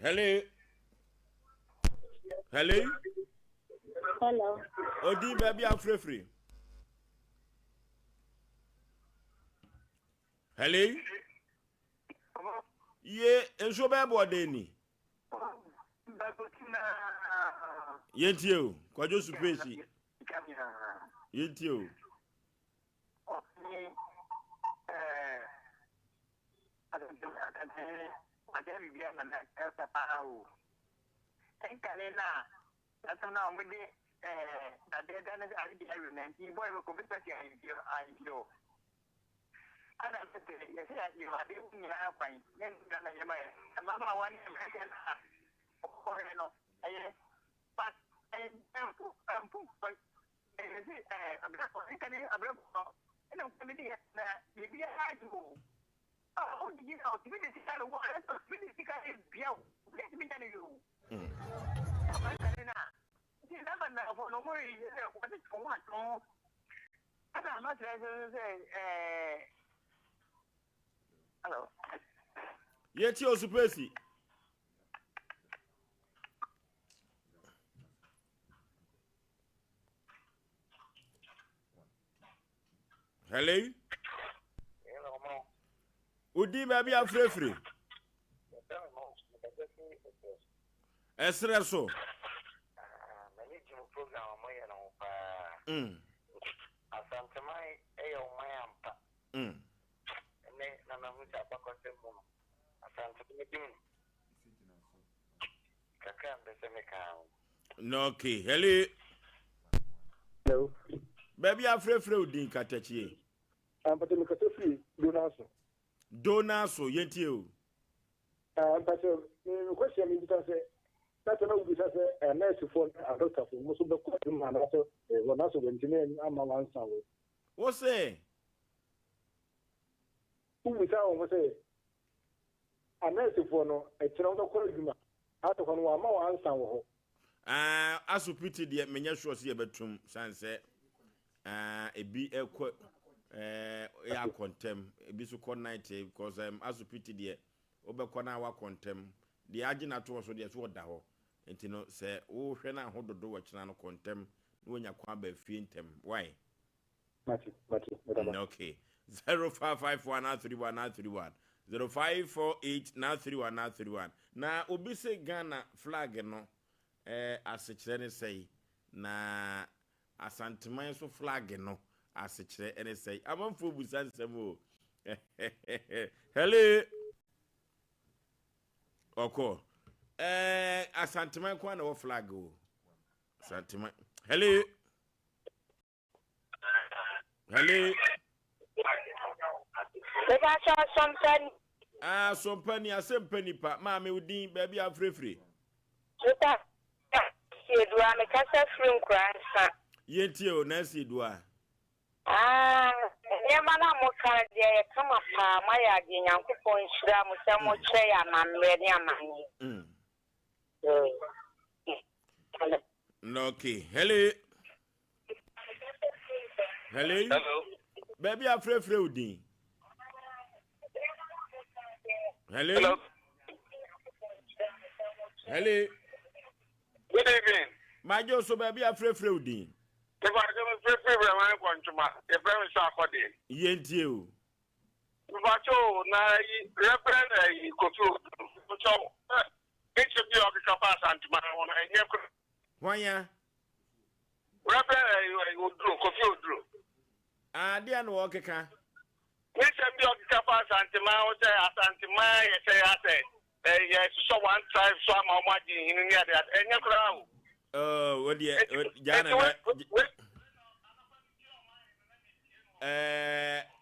Hello. Hello. Hello. Odi baby afrefre. Hello. Ye enso be bode ni. Yenti o, kwajo supesi. Yenti o. Hello. Yeti o supesi. Hello. Udi baby afrefre. Esreso. Asantemai eyo mayampa. Ne na na huta pakose mu. Asantemai kaka mbese meka. No, okay. Hello. Hello. Baby afrefre udi katachie. But me katofri donaso. Donaso yenti o. But me question me because that's no be say nurse for a doctor for most of the question man also donaso wentine ama wansa wo. What say? Who we say a nurse for no e tira no ko adwuma. Ato ko no ama wansa wo. Asupiti de menya sure se betum sanse ebi ekọ ya contem ebi so ko night because asupiti de obekọ na wa contem de agina to so de so da ho enti no se wo hwe na hododo wa kina no contem no wonya kwa ba fie ntem why Mati. okay 05513131 0548931931 na obi se Ghana flag no asechire ne sei na asanteman so flag no asechire ene sei amanfo busansem o hello oko asanteman kwa na wo flag o asanteman hello Sompa ni Asem Mpe Nipa ma me udin baby afrefre Edua me kasa free nkransa. Yenti o na si edua. Nyema na mo ka de kama pa ma ya de Nyankopon hyira mo se mo kye ya mamre ne amani. No okay. Hello. Baby afrefre udin. Hello. Good evening. My jo so baby afrefre udin. If I go free man kwantuma, e friend so akode. Yenti o. Bacho na referend kotu. So it should be of the capacity man won enye ko. Wanya. Referend kofi odro. Dia no okeka. It should be of the capacity man o say asante man ye say ase. Yes, so one tribe so am omaji in near that enye kra. What the Jana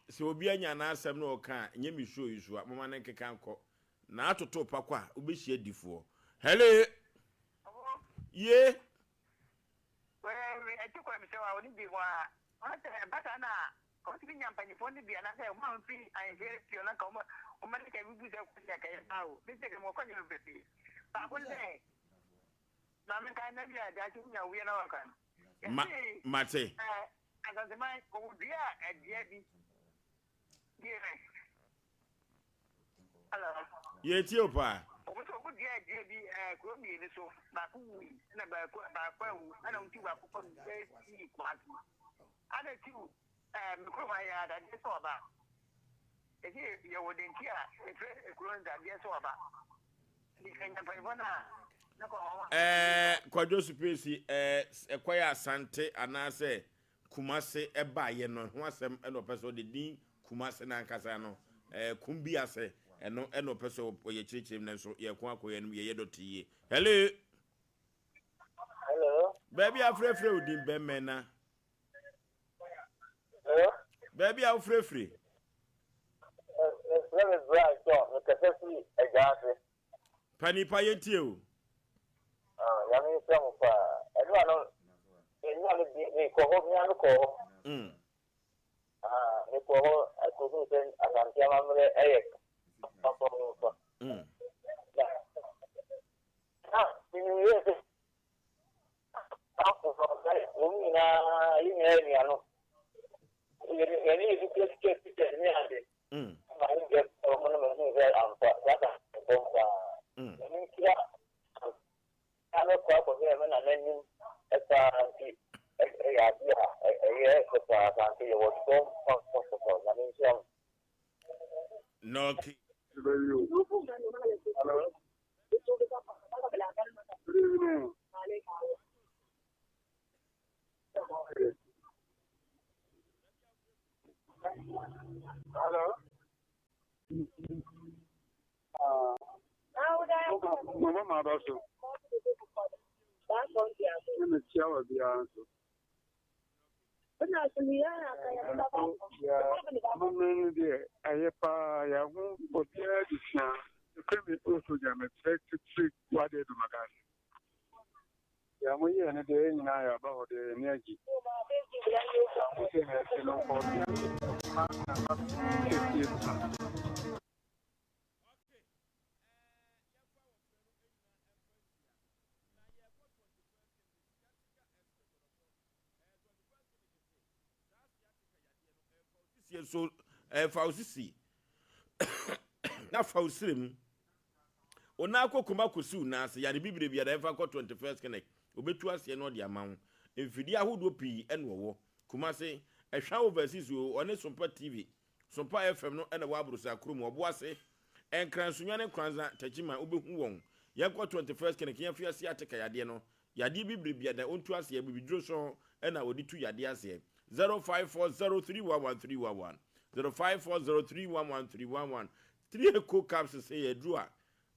so obi anya na asem na oka nye mi show isu a mama na nkeka nko na atoto pakwa obehie difo hello ye we etikwa mi se wa oni bi wa ate bata na ko ti nyampa ni foni bi na se o ma fi ai very pure na ko o ma ke bi bu se ko ya ka ya tawo bi se ke mo ko ni be ba ko le na me ka na bi ada ti nya wi na wa kan mate agase mai ko dia dia bi dire hello ye ti opa Omo so good dia bi ko mi ni so ba ku na ba kwa wu ana unti wa ko si kwatu. Ana ti mi ko ma ya da de so ba. Ezi ya wodentia e kuro nda de so ba. Ni kanya pa ibona. Kwadwo space Ekwaya Asante anase Kumase eba ye no ho asem eno peso de din Kumase na nkasa no kumbi ase eno peso ye chichim na so ye ko akoye no ye dotiye. Hello baby afrefre udin be mena. Hello baby afrefre let me bright so kasi egase Panipa yetie o. Yami Sompa, everyone, the Cohomian Co. The Coho, I couldn't send a Santiamamre Eric. No. Mama Mabaso. So Fausisi na Fausirim ona akokoma kosu na se yare bibire bia da fa 21st connect obetu ase no de amawo emfidi ahodo pi enwo kuma se ehwa overseas o one Sompa TV Sompa FM no ena wa abrusa krom obo ase enkransunwa ne kranza tachima obehu won yakwa 21st connect yafia ase ateka yade no yade bibire bia da ontu ase bibidro so ena odi tu yade ase 0540311311 0540311311 3 eco caps say edru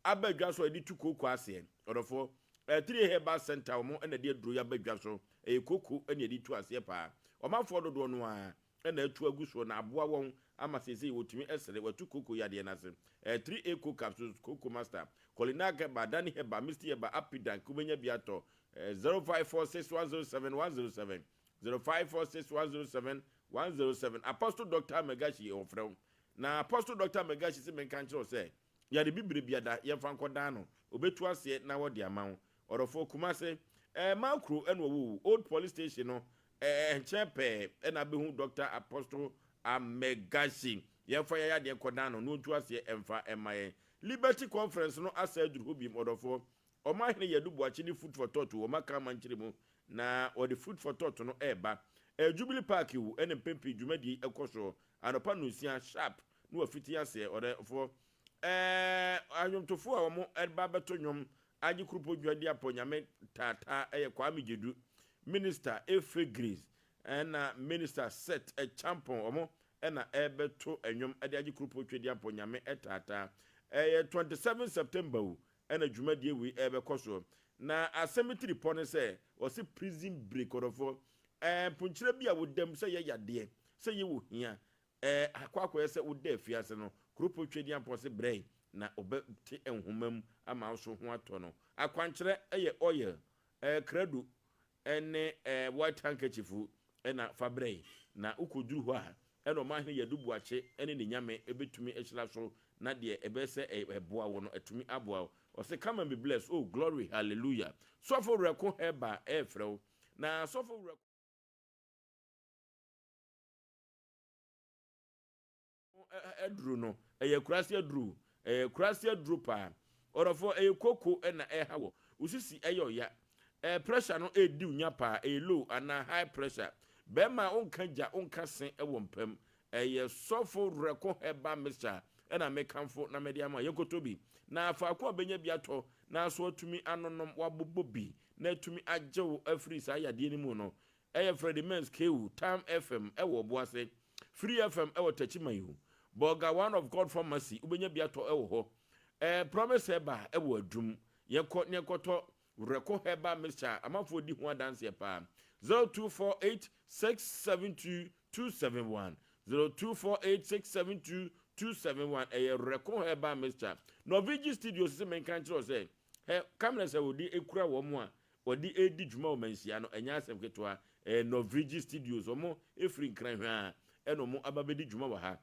abadwa so edi tu koko ase odofo 3 herbal center omo ena de edru ya badwa so koko ena edi tu ase pa omafo dodo no a ena atu aguso na aboa won ama sese wotumi esere watu koko yade na se 3 eco caps koko master kolinaga badani heba mr heba apidan kubenya biato 0546107107 0546107107 Apostle Dr. Megashi ofrem na Apostle Dr. Megashi se menka nchiro se ya de bibire biada ye fa nkoda no obetu ase na wodi amawo orofo kuma se makro enwo old police station no nchepe na behu Dr. Apostle Megashi ye fa ya de nkoda no otu ase emfa emaye Liberty Conference no asa aduru hobi orofo omahene yedubuachi ni food for thought o maka manchiremu na or the food for thought no eba Jubilee Park wu ene pempi dwumadi ekoso anopa no sia sharp no afiti ase ore for anyomtofo a wo eba beto nwom agi krupo dwadi aponyame tata Kwame Jedu Minister Efe Grace na Minister Set Champon omo na ebeto enwom ade agi krupo dwadi aponyame tata 27 September wu ena dwumadi wi ebekoso na Asem Mpe Nipa ne se o se prison break orofo punchire bia wodam se ye yade se ye wo hia akwa se woda afiase no kropo twedi ampo se brain na obeti enhomam ama so ho ato no akwankyere eye oil credo ene white handkerchief na fabrain na ukoduru ho a eno mahne yadubuache ene ne nyame ebetumi ehira so na de ebese eboa wo no etumi aboa o se come and be blessed oh glory hallelujah so for reko heba efrew na so for edru no kurase edru pa Orofo koko na hawo usisi ya pressure no di unya pa low and high pressure bema onka onka sen ewo mpam sofo reko heba mixture na mekamfo na mediama yekotobi na fa kwa benya biato na so tumi anonom wabobobi na tumi agyew afri sa yade ni mu no Freddy Mens KU Time FM ewo boase Free FM ewo tachimayu Boga One of God Pharmacy ubenya biato ewo ho Promise Heba ewo adum yekoto reko heba mixture amafo di ho dance ye pa 0248672271 0248672271 reko heba mixture Novigi Studios se men kan tro say camera se wodi ekura wo mo a wodi edi djuma o mansia no enya asem ketwa Novigi Studios omo efri nkran hwa eno mo ababedi djuma wa ha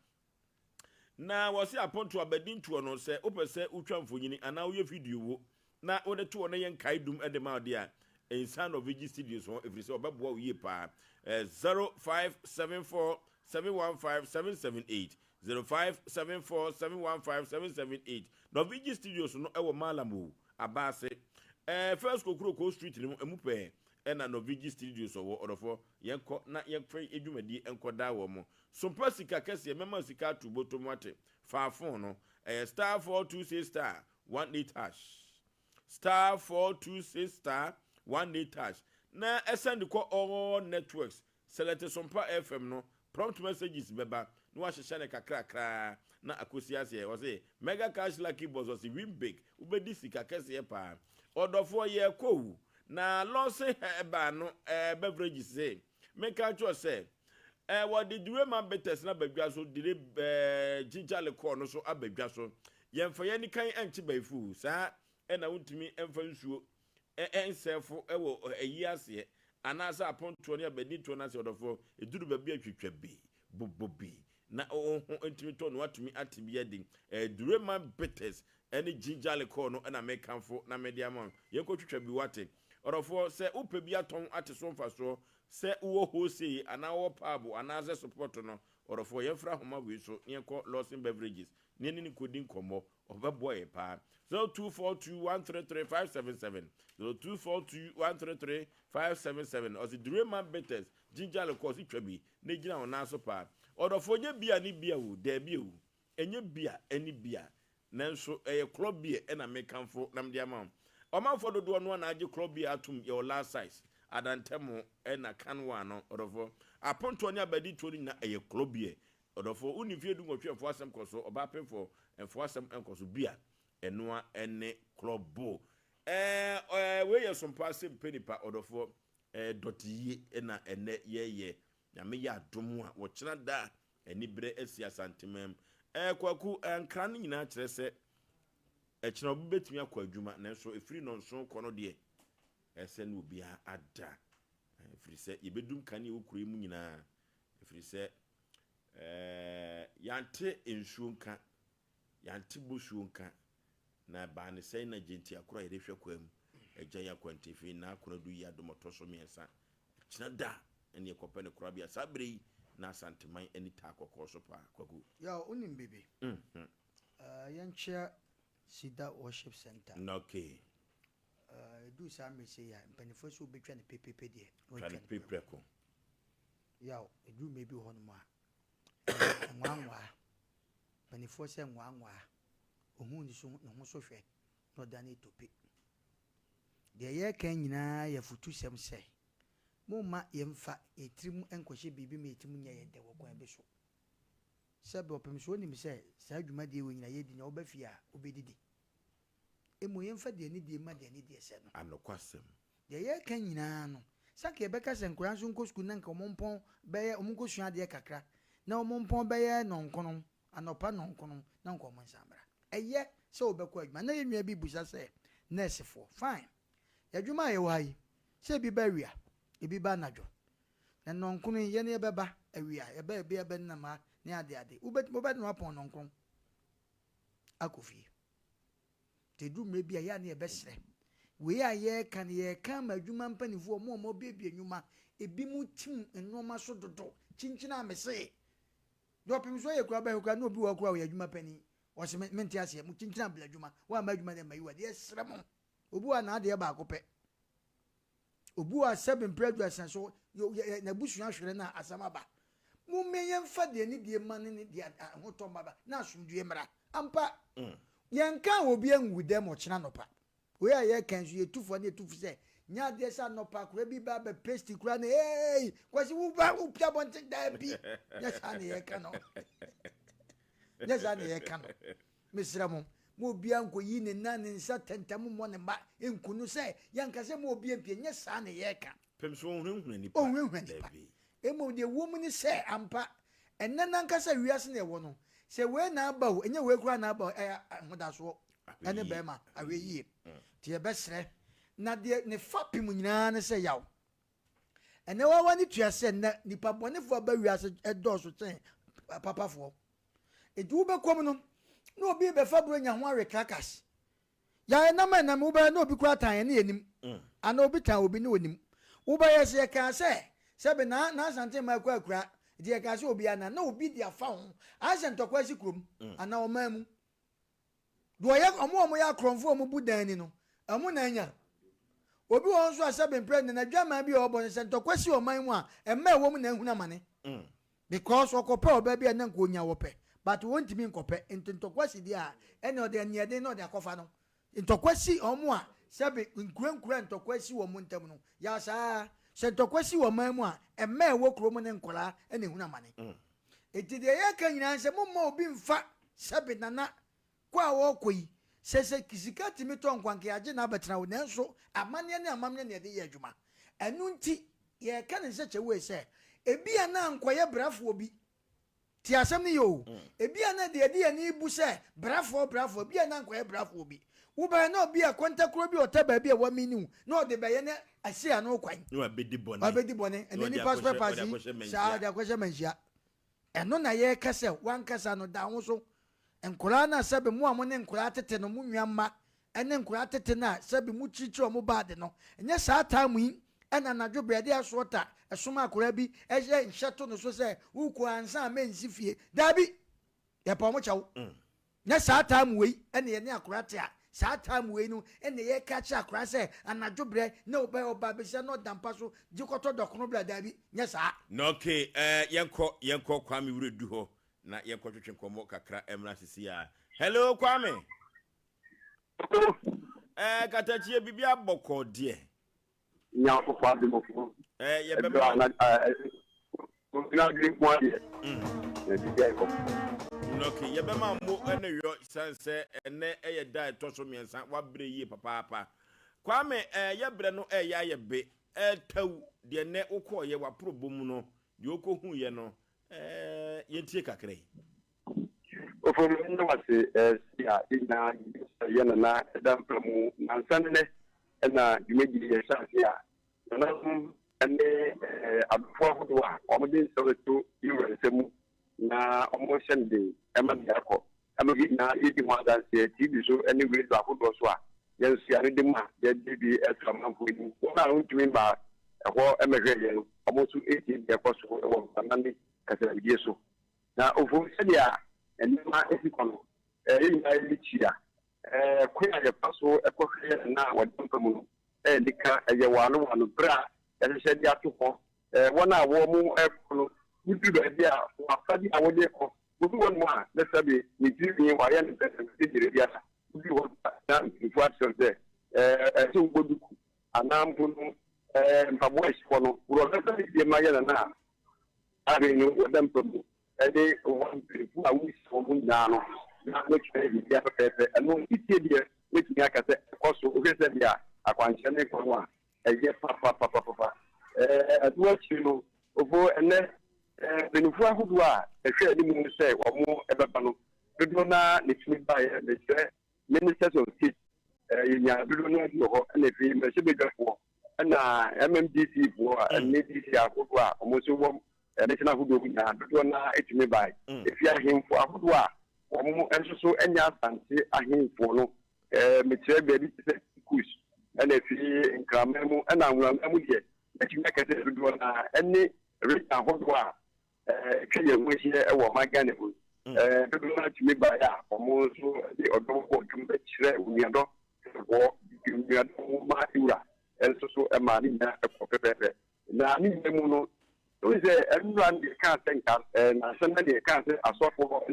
na wasi aponto abedi ntuo no se opese utwa mfonyini ana wo video wo na wode to no yen kaidum edema ode a insan Novigi Studios ho efri se obeboa wo ye pa 0574715778 0574715778 Novigi Studios no ewo malamu abase first kokuro street ni emu pe na Novigi Studios wo orofo yenko na yenfre edwumadi enkoda wo mo Sompa sika kese mema sika tuboto mwate fa phone no star 426 star 18 hash star 426 star 18 hash na send ko all networks select Sompa FM no prompt messages beba no ahyehyɛ ne kakra na akosiase wo say mega cash lucky boss wo say win big ubedi sika kese pa odofo ye ko na lose eba no beverages say make sure say what did you man better na badwa so dire ginger liquor no so abadwa so yemfa ye ni kan enchi baifu sa na wontumi emfa nsuo ensefo ewo ayi ase anasa aponto ne abadi to na se odofo eduru ba bi atwetwa bi bobobi na entumi to no watumi atibia din dure man better any ginger liquor no na mekanfo na mediamon ye ko twetwa bi wate odofo se upe bi aton ate so mfa so se uwo Osei ana wo pabo ana ze support no orofo yefra homa we so yenko Lawson Beverages ni kodin komo obeboy pa 0242133577 0242133577 ozi Dreman Betters ginger course itwabi na gina ona so pa orofo nye bia ni bia wo da bia wo enye bia eni bia nanso club bia na mekanfo nam dia ma omanfo dodo no na age club bia atum your last size adantemo na kanwa no orofo aponto nya badi tori na club bia orofo unifie du ngotwefo asem koso obapefo enfo asem enkoso bia enoa ene club bo we ye Sompa Asem Mpe Nipa orofo dotiye na ene ye nyame ya dom a wo kina da eni bre asia santemam kwaku ankra no nyina kire se kina obu betumi akwa adwuma nanso efiri no nso kono de ese na obi ada efiri se yebedum kane okure mu nyina efiri se yante ensuonka yante bosuonka na ba ne sai na genti akora yede hwe kwam agya ya kwantefi na akora du ya domoto so miensa kina da ene ekopa ne kora bia sabre na santeman eni ta akoko so pa kwaku ya onim bebe yancha Sida Worship Center okay do some say ya mpanifo so betwa ne pepepe de kan pepe ko ya do maybe honma nwanwa mpanifo se nwanwa ohun ni so no ho so hwe no da ne topi de ye kan nyina ya futu sem se mumma yemfa etrim enkohye bibi me etim nya ye de wokwan be so sebe opem so ni mi se sa adwuma de we nyina ye di nya obafia obedidi emo yemfa de ni de ma de ni de se no anokwasem de ye kan nyina no saka ebeka se nkura so nko school na nka omompon be ye omonko sua de kakra na omompon be ye nonkono anopa nonkono na nko omonsambra eye se obekọ adwuma na ye nwa bi busa se nurse for fine adwuma ye wai se bi ba wia ebi ba najo na nonkono ye ne beba awia ye ba bi ebe na ma ne ade ubet no apon nonkono akofi te du mre bia ya ne ebe sere we aye kan ye kan adwuma mpanifu mo bebie nwuma ebi mu tim enoma so dodo chinchina amese dopim so ye kura ba kura no bi wa kura we adwuma pani was mentias, Mutinta Bladuma, one Madman and Mayu, yes, Ramon. Ubua na de ba akopɛ. Ubua 7 predators and so na busu ahwere na asamaba. Mu meyen fa de ni de man ni de hoto maba na asumdue mra. Ampa. Yenka obi angu dem ochina nopa. We aye kan so yetufo na etufu se nya de sa nopa kura bi ba be paste kura na hey kwasi wo ba wo pia bonte da bi. Yes ani ye kan no. Yes ani ye kan no. Misra mo obi anko yi ne na ne nsa tentamu mo ne ba enkunu se yanka se mo obi empie nye sa ne ye ka pemso hunhun nipa emo de womu ni se ampa enne nanka se wiase ne wo no se we na aba o enye we kura na aba hodaso ene be ma awe yi ti e besre na de ne fapim nyina ne se yaw ene wa wani tuase na nipa bonefo ba wiase edoso ten papafo edu be kom no no obi be fabro nya ho awe crackers ya na ma na mo ba na obi kura tan ne enim ana obi tan obi ne onim wo ba yes ye kan se be na asante ma akura di ye kan se obi ana na obi di afa ho asem tokwa si krom ana o ma mu do ye omo ya kronfo omo budan ni no amu na anya obi won so asebe mpre na dwama bi obo ne se tokwa si o man mu a ema ewo mu na ehuna mane because okope oba bi na nko nya wope but won't mean kope intentokwa dia ene ode niade no de akofa no intokwasi omo a sebe nkurenkure ntokwasi wo muntam no ya saa se ntokwasi wo man mu a ema ewo kromo ne nkola ene huna mane etide ye kan nyina se momma obi mfa sebe nana kwa wo koyi sese kisikati miton kwanke age na betena wo nanso amane ne amamne ne de ye adwuma enu nti ye kan se chewe se ebi ana nkoye brafo obi ti asem ni yo ebi ana de de ani bu se brafo ebi ana nkoye brafo obi wo ba na obi akonta kro bi otaba bi e wa minu na ode be ye ne ase ano kwan no abedi bone ene ni passport pasi sa da kwese manhia eno na ye kase wan kasa no da ho so enkura na sabe mu amone enkura tete no mu nwamma ene enkura tete na sabe mu chichiro mu bad no enye sa tamu yi ena na dwobrede asota esoma akura bi ehye nhyeto no so se uku ansa mensi fie dabi ye pa mo chawo na sa tamu we ene ye ne akura te a sa tamu we no ene ye ka cha akura se anadwobre na oba be se no dampa so jikoto dokono bla dabi nya sa no okay yenko kwame wuredu ho na yenko twetwe komo kakra emra sisi a hello kwame katachie bibia boko de nya ko kwa de mofo ye be ma na green kwa de okay ye be ma mo ene yo sanse ene eye dai toso miensa wa bre yi papa kwame ye bre no ya ye be taw de ne ukoye wa probom no de okohu ye no yentie kakrai ofo no wase sia ina yana na dan pramu nansanne na dwumedi ye shasia na ene abufo hodoa omode nsoreto yiwensemu na omoshende emadiako amagi na yidi mwadanse tibi so ene wedo ahodo so a yensu ane de ma de bi etramanfo ni na untumi ba ho emehwe ye omosu eti de koso wo nanani kasa bidie so na ofo sedia enema esikono ina lichia kwena ye paso ekohye na wadompamu no dika ye wano bra ehye ato ho wona wo mu ekono udu do dia afadi awode ko udu won mu a na sabe ni tiri wa ya ni pese dire dia udu won na inflation de so gboduku anambu no mpabo esikono uro pese die ma ya na arenu wadompamu ede one people a we so mu na no na which dia pepe anu itie dia which dia ka se koso o se dia akwanche ne ko wa eye papa aduwa chino ofo ene benufu ahudu a ehwe adi mu se omo ebeba no dodo na netimi bae de se ministers of state yenya dodo no di ho na fi me se bedafo na MMDC bo na DC ahudu a omo so wo national ahudu na dodo na etimi bae efi ahemfo ahudu a omo enso so enya asante ahemfo no metire be di se kus na fi nkramemu na nwuramu die etimi ka se dodo na ene rita hodo a keye nwehie e wo magane bu dodo na etimi bae a almost the other to Unyado, Unyado, and so a man in that pepe. Now, Nimuno, who is everyone can't think of, and somebody can't say, I saw for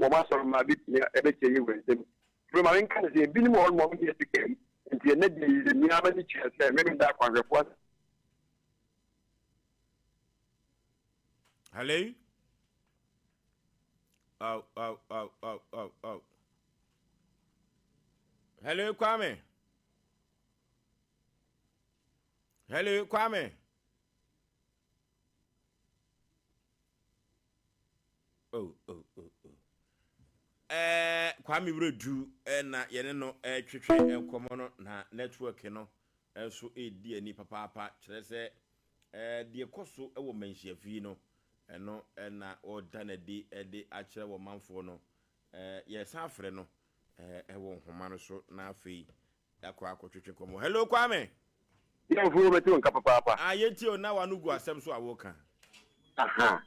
Wamas or my bit every day with them. From my kind of a minimal moment years became, and the net is the Yamani chance, maybe that one report. Hello? Oh. Hello, Kwame. Hello, Kwame. Oh. Kwame Bredu, na yene no twetwe enkomo no na network no so edi ani papa kyerɛ sɛ de ekoso ewo manhia fi no eno na odanadi de akyerɛ wo manfo no yesa afre no ewo nhoma no so na afei yakwa akotwetwe komo. Hello Kwame. Ya fu beti won papa. Yeti o na wanu gu asem so awoka. Aha.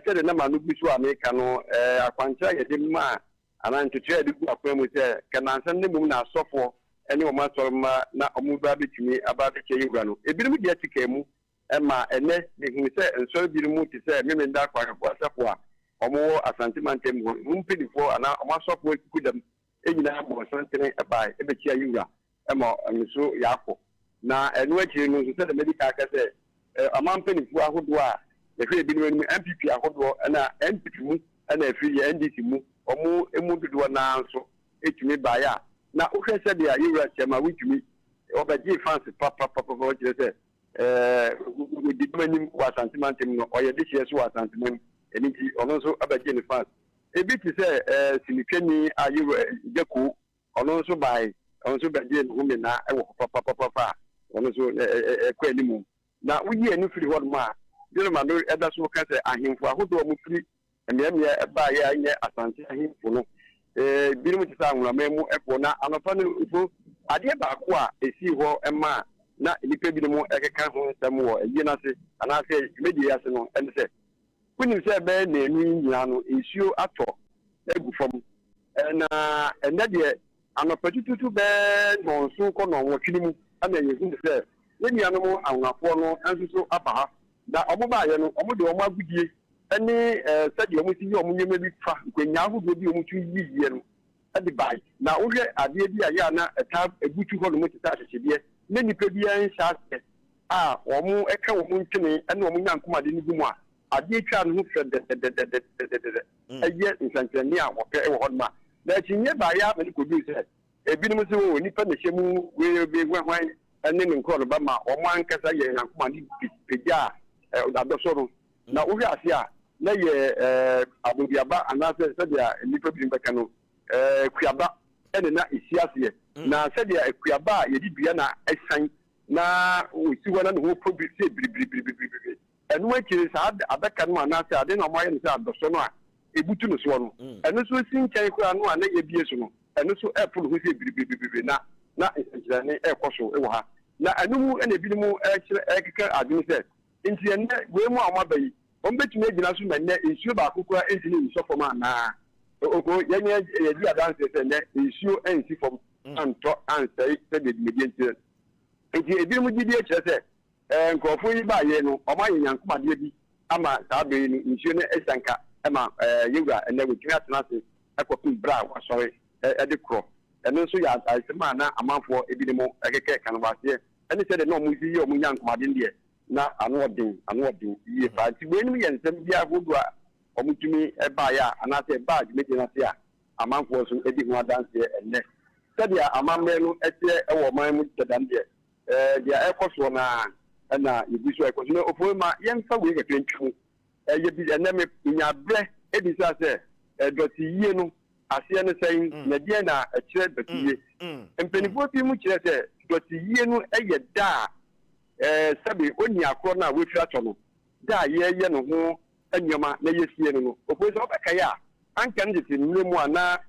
Said na manu gu so ameka no akwancha ye de ma anan tutu de gu akwa mu se kanansan ne mum na asofo ene o ma sorma na omu ba betumi aba be kye yura no. Ebirim de atika mu ma ene de hu se ensor birimu ti se me nda kwa asofo a omo Asante Mantem ho mpedifo ana omo asofo kudam enyina mo santene eba e be kye yura ma nso yakọ na enu akiri no so the medical akase amampenifu ahodo a ehwe bi no MPP ahodo na MPP mu na efiri NDC mu omu emu dodo na nso etumi baya na ohwe se dia yura chema witumi obaji fans papa kire se we di manim wa Asante Mantem no oye de hie so wa Asante Mantem eni ti ono so abaji ne fans ebi ti se simitweni ayura jeko ono so bai ono so baji ne humi na ewo papa ono so kwa nimu na uyi enu firi hɔ ma dile ma no eda so ka se ahemfo ahodo mu firi emia ba ya nye Asante ahemfo no bi mu tisa nwura memu epo na anofa no ufo ade ba ko a esi hɔ ema na nipa bi mu ekeka ho nsɛm wɔ eyi na se ana se media ase no ene se kunim se be na enu nyina no esuo atɔ egu fam na ene de anofa tututu be no so ko no wotwini mu ana yehu se yenia no awunafo no enso aba ha na omoba ye no omo de omo agudie ene sadi omo si omo nyema bi fa kwanya ahodo bi omo tu yiye no ade bai na wohwe ade bi aya na eta egutu ho no motita ahyehyede ne nipa bi an hyase a omo eka omo ntwene ene omo nyankoma de ni gumu a ade twa no ho fɛ de eye nsankyerɛne a wɔpɛ wɔ hɔ ma na kinye ba ya me ko bi sɛ ebinom se wo nipa na hyemu we be hwan ene ne nkoro ba ma omo ankasa ye nyankoma de pegya adosoro na wohwe ase a na ye abobiaba anase sadia nipa bi mbeka no kuaba ene na isiase na sadia kuaba ye di bia na esan na osi wana no probi se bribri enu akiri sa abeka no anase ade na mo ye no sa adoso no a ebutu no so no enu so sinkyai kura no a na ye bie so no enu so apple ho se bribri na nkyerane ekoso ewo ha na enu mu ene bi mu ekeka adun se nti ene we mu amabayi on betumi agina so na ne nsuo ba akokora entini nso fom ana ogo yenye ye di adanse se ne nsuo ensi fom anto ansai se de medienti nti ebi mu gidi e kire se nkofo yi ba ye no omo ayenyankoma de bi ama saa be ni nsuo ne esanka ema yewura ene wetumi atena se ekopin bra wa sorry de kro ene nso ya asema na amanfo ebi ne mo ekeke kanwase ene se de no mu yi omo nyankoma de ndie na anodin ye fa ti we ni yensem bia godo a omutumi eba ya anase eba adwumedi na se a amanfo so edi ho adanse enne sadia amamre no ete ewo man mu tedan de dia ekoso na yebi so ekoso na ofo ma yenfa we ga twentwu yebi enne me nyabre edi sa se doti yie no ase ne sen na dia na ekire doti yie empenifo bi mu kire se doti yie no eye da sabi oni akro na we fi ato no da ye no ho anyoma na yesie no opo so obeka ya anka ndi tinne mu ana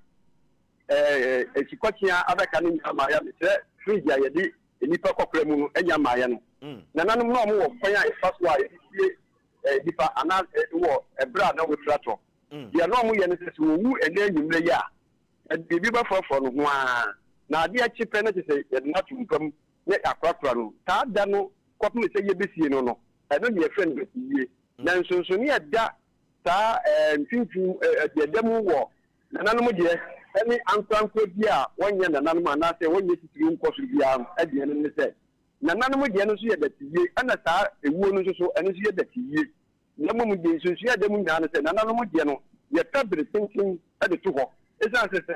ekikotia abeka ni nyama ya se fridge ya di nipa kokra mu no anyama ya no na nanom no mo wo kwan ya ifaso a yesie dipa ana wo ebra na we fi ato dia no mo ye ne se wo ene enyimre ya bibi ba fofo no ho a na ade a chipe na se ye na tumpam ne akwakwa no ta da no kwapem se ye besie no no eno ne friend besie na nsonso ne da ta mfinfu yedam wo nananom de any ankwanko bia wonye nananom anase wonye titiri nkoso bia ade ne se nananom de no so ye datiye ana ta ewuo no so eno so ye datiye na mum de nsunsu ya dem nyana se nananom de no ye tabre thinking ade to ho esa se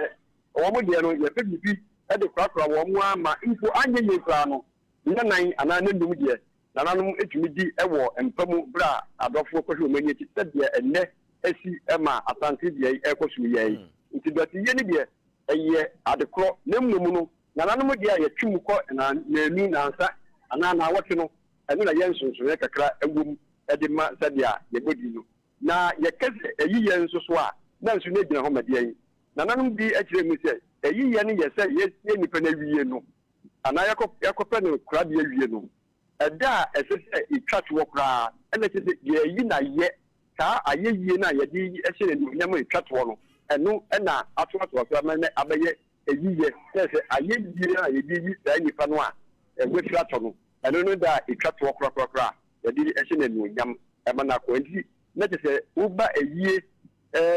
wo mo de no ye fe bibi ade kwakwa wo mo ama info anye ye kra no nanan ana nandum de nananom etumi di ewo empamu bra adofo kohwe omani ti tebia enne esi ema asante de ekosu ye nti datiye ni de eye adekro nemnum no nananom de ya twum ko na nanu na ansa ana na wote no eno na ye nsunsu ye kakra egum edima sadia ye bodi no na ye kese eyi ye nso so a na nsu na gina ho made yi nananom bi akire mu se eyi ye ne ye se ye nipa na wiye no ana yakopa no kura de wiye no eda esese itwatu wo kura ena kese ye yi na ye ka aye yie na ye di ehire no nyama itwatu wo no eno ena atoato kura ma na abaye eyi ye se aye yie na ye di yi da nipa no a egwe twatu no eno no da itwatu wo kura yadi ehine no nyam ema na ko nti na kese uba eyie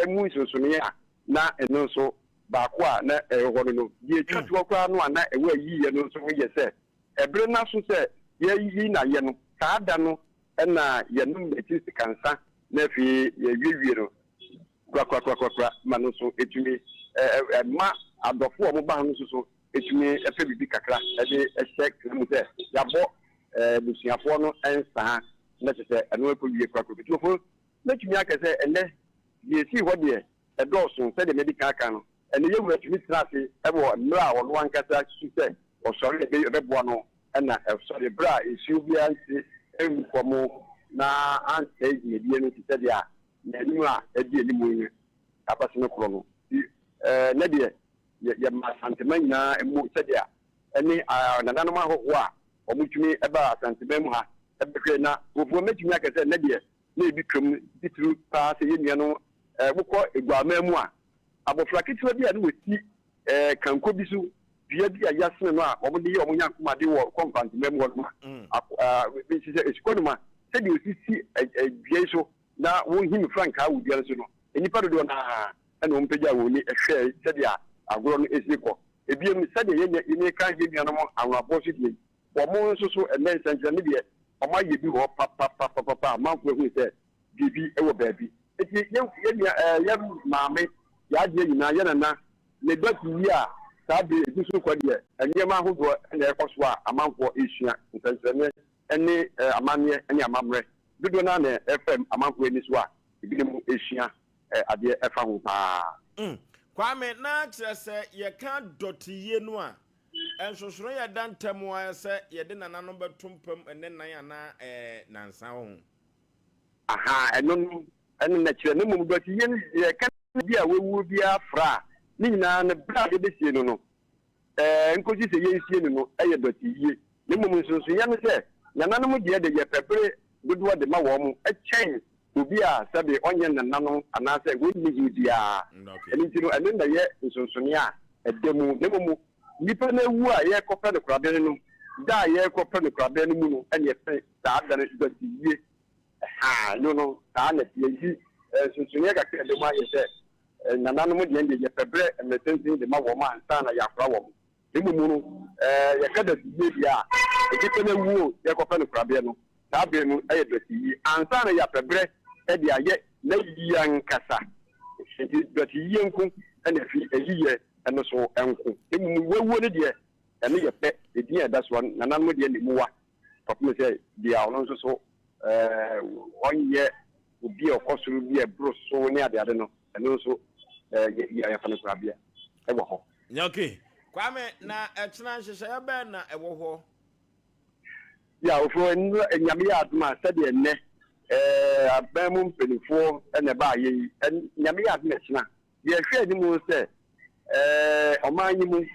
mu nsonsonia na eno so ba kwa na eho no ye twatu kwa no ana ewa yiye no so ye se ebre na so se ye yi na ye no ka da no na ye no metisi kansa na fi ye wiwie no kwa ma no so etumi ma adofo o mo ba no so etumi efe bibi kakra e de check mu se yabo busiafo no ensa na se eno ko wie kwa bitofo na tumi akese ene ye si ho de edoso se de medical kan no ene ye wura tumi trase ebo mra wo no ankasa su se o sori be bo no na sori bra issue bi anti enkomo na ante ye die no se de a na ni a edi ni mu apase no kro no na de ye ma santema nyina emu se de a ene nananom ahoho a omutumi eba santema mu ha ebekre na ofo metumi akese na de na ebi twam titru pa se ye nua no bukọ egwama mu a abofra kitiwa bi a no weti kanko bi so bia bi a yasene no a omo de ye omo nyankoma de wo compound mem wo ma bi se esikonuma se de osisi bia so na wo him franka wo bia so no enipa do na na o mpegya wo ni ehwe se de agoro no esiko ebiem se de ye ni kan ye nua no mo awabo so de omo nso so enen sense ne de omo ye bi ho pa manfo hu se bibi ewo baabi eti ye maame ya je nyina ye nana le doti yi a ta be dusu kwade enye ma hodo na ekoso a amanfo esua ntensene ene amane ene amamre bido na na FM amanfo eni so a ebi mu esua ade efa ho pa kwame na kyerese ye ka doti yi no a ensosoro ya dantemu a se ye de nananom betumpam ene nan ana nansa ho aha eno na kyerɛ ne mum dɔti ye kan bia wewu bia fra ni nyina na bra de besie no no nkosi se ye sie no eye dɔti ye ne mum nsunsu ye no sɛ nananom de ye pebre dodo de ma wo mu ɛkyɛn obi a sabe onye nananom anase wonni hidia eni ti no eno na ye nsunsu ne a edemu ne mum nipa na ewu a ye kɔpɛ de korabe no da ye kɔpɛ de korabe no mu no ene fe ta da ne dɔti ye no ta na ti sunsunya ka ke de ma ye se nananom de ende ye pebre emetensin de ma wo ma ansa na ya kra wo emu no ye ka da ye bia e ti pele wu ye ko pe no kra be no ta be no e de ti yi ansa na ya pebre e de aye na yi ankasa e ti de ti yi enku e na fi e yi ye eno so enku emu wewu ne de e ne ye pe e di e da so nananom de ende mu wa papa me se dia ono so onye obi okosuru bi ebro so ne ade no eno so ya fa ne kurabia e wo ho okay kwame na etena nhyehyɛ ya ba na ewo ho ya ofo nyame ya aduma sade enne abamu mpenifo ene ba ye nyame ya aduma etena ye hwe ni mu se omanyi mu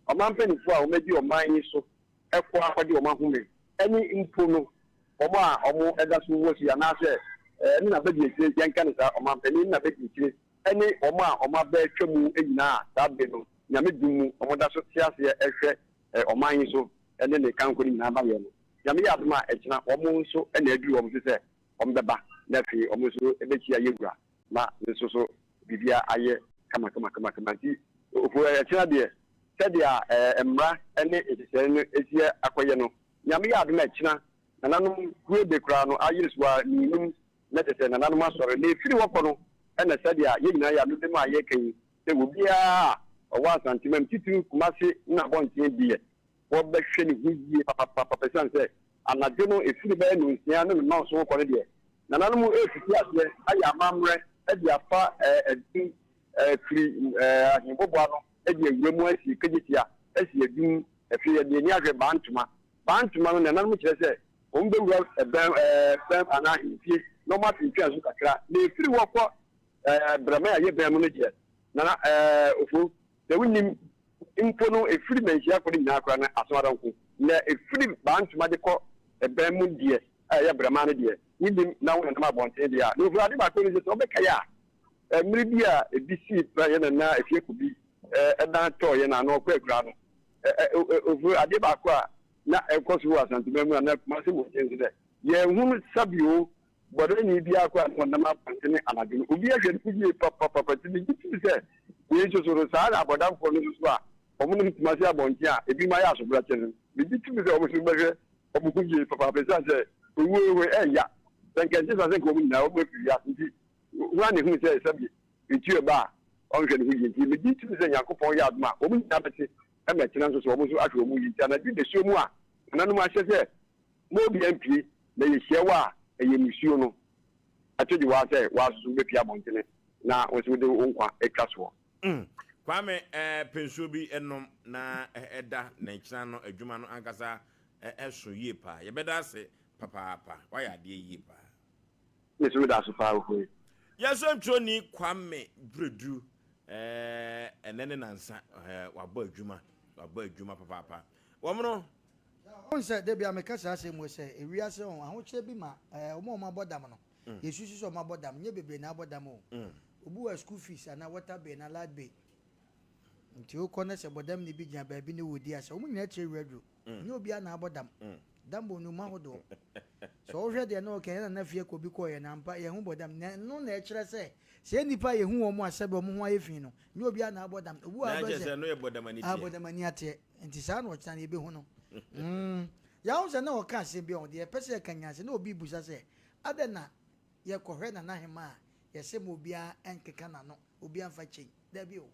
oman mpenifo a omedi omanyi so ekwa akwade oman hume eni impo no omo eda so wo si anase na bedi ekire yanka ne sa omampani na bedi ekire ene oma ba twemu enyina ta be no nyame dumu omoda so siase ehwe oman so ene ne kanko ni na ba ye no nyame ya aduma ekina omo so ene adu omo se ombeba na fi omo so ebechi ayegura na nso so bibia aye kama ti ofo ekina de sedia emra ene etise no esie akoye no nyame ya aduma ekina nananum kuebe kura no ayiriswa ninum na tese nananum asore na efiri woko no ene sedia ye nyina ya no ma ye kan se obia owa santimam titu kumase na bontie biye wo behwe ni huyi papa pesan se anadwo no efiri ba no nsia no no so ko ne de nananum efiti ase aya amamre e dia fa edi firi ahimbobo no e dia wuremu asi kegitia asi edun efiri de ni ahwe bantuma no nananum kire se ombe wura bem ana infie no ma fintu azu kakra na efiri woko brama ya bem no je nana ofu de winim info no efiri menhia ko ni akora na asomadanko na efiri bantuma de ko bem mu die ya brama no die winim na wona ma bonte dia no ofu ade ba ko ni se obeka ya mmiri bia ebisi ba ye na efie ko bi edan to ye na no ko akura no ofu ade ba ko a na ekoso wa santimemu na kuma se mo chenzi de ye hunu sabio bodo ni bia ko an na ma pantene anadun obi ahwe kuji papa ti bi ti se ye so sa na bodan ko no so a omo ni kuma se abonti a ebi ma ya so bra chen bi ti se omo so behwe omo kuji papa pesa se owo ya tanke ti sa se ko mi na omo fi ya ti wa ni hu se sabi ti ba on hwe ni kuji ti bi ti se yakopon ya aduma omo ni abeti eme china nso so omo so ahwe omo yi na bi de so mu a nanu ma hye mo bi MP na ye hye wa eye misuo no atoji wa se wa so be pia bontene na wo so de onkwa etwaso kwame pensuo bi enom na eda na china no adwuma no ankasa eso yie pa ye beda se papa wa ya de yie pa ne so da so pa ho ye so ntoni kwame bredu enene nansa wa ba adwuma papa womno on say dey be amekasa ase mo say ewiase on ahoche bi ma omo abodam no yesusu so omo abodam nye bebre na abodam o obu wa school fees ana water bill na light bill nti o kone se bodam ni bi gyan ba bi ne wodi ase omo nyina che radio nye obi ana abodam dambo no ma hodo so o hwe de na o ken na fie ko bi ko ye na mpa ye hu bodam no na e kire se nipa ye hu omo asebe omo ho ayefin no nye obi ana abodam obu wa ba se no ye bodamani ate nti sa na o kyan ye be hu no ya unse na o ka se bi on de pese kanya se na obi busa se adena ye kohwe na hema ye se mo bia enkeka na no obi anfa chen da bi o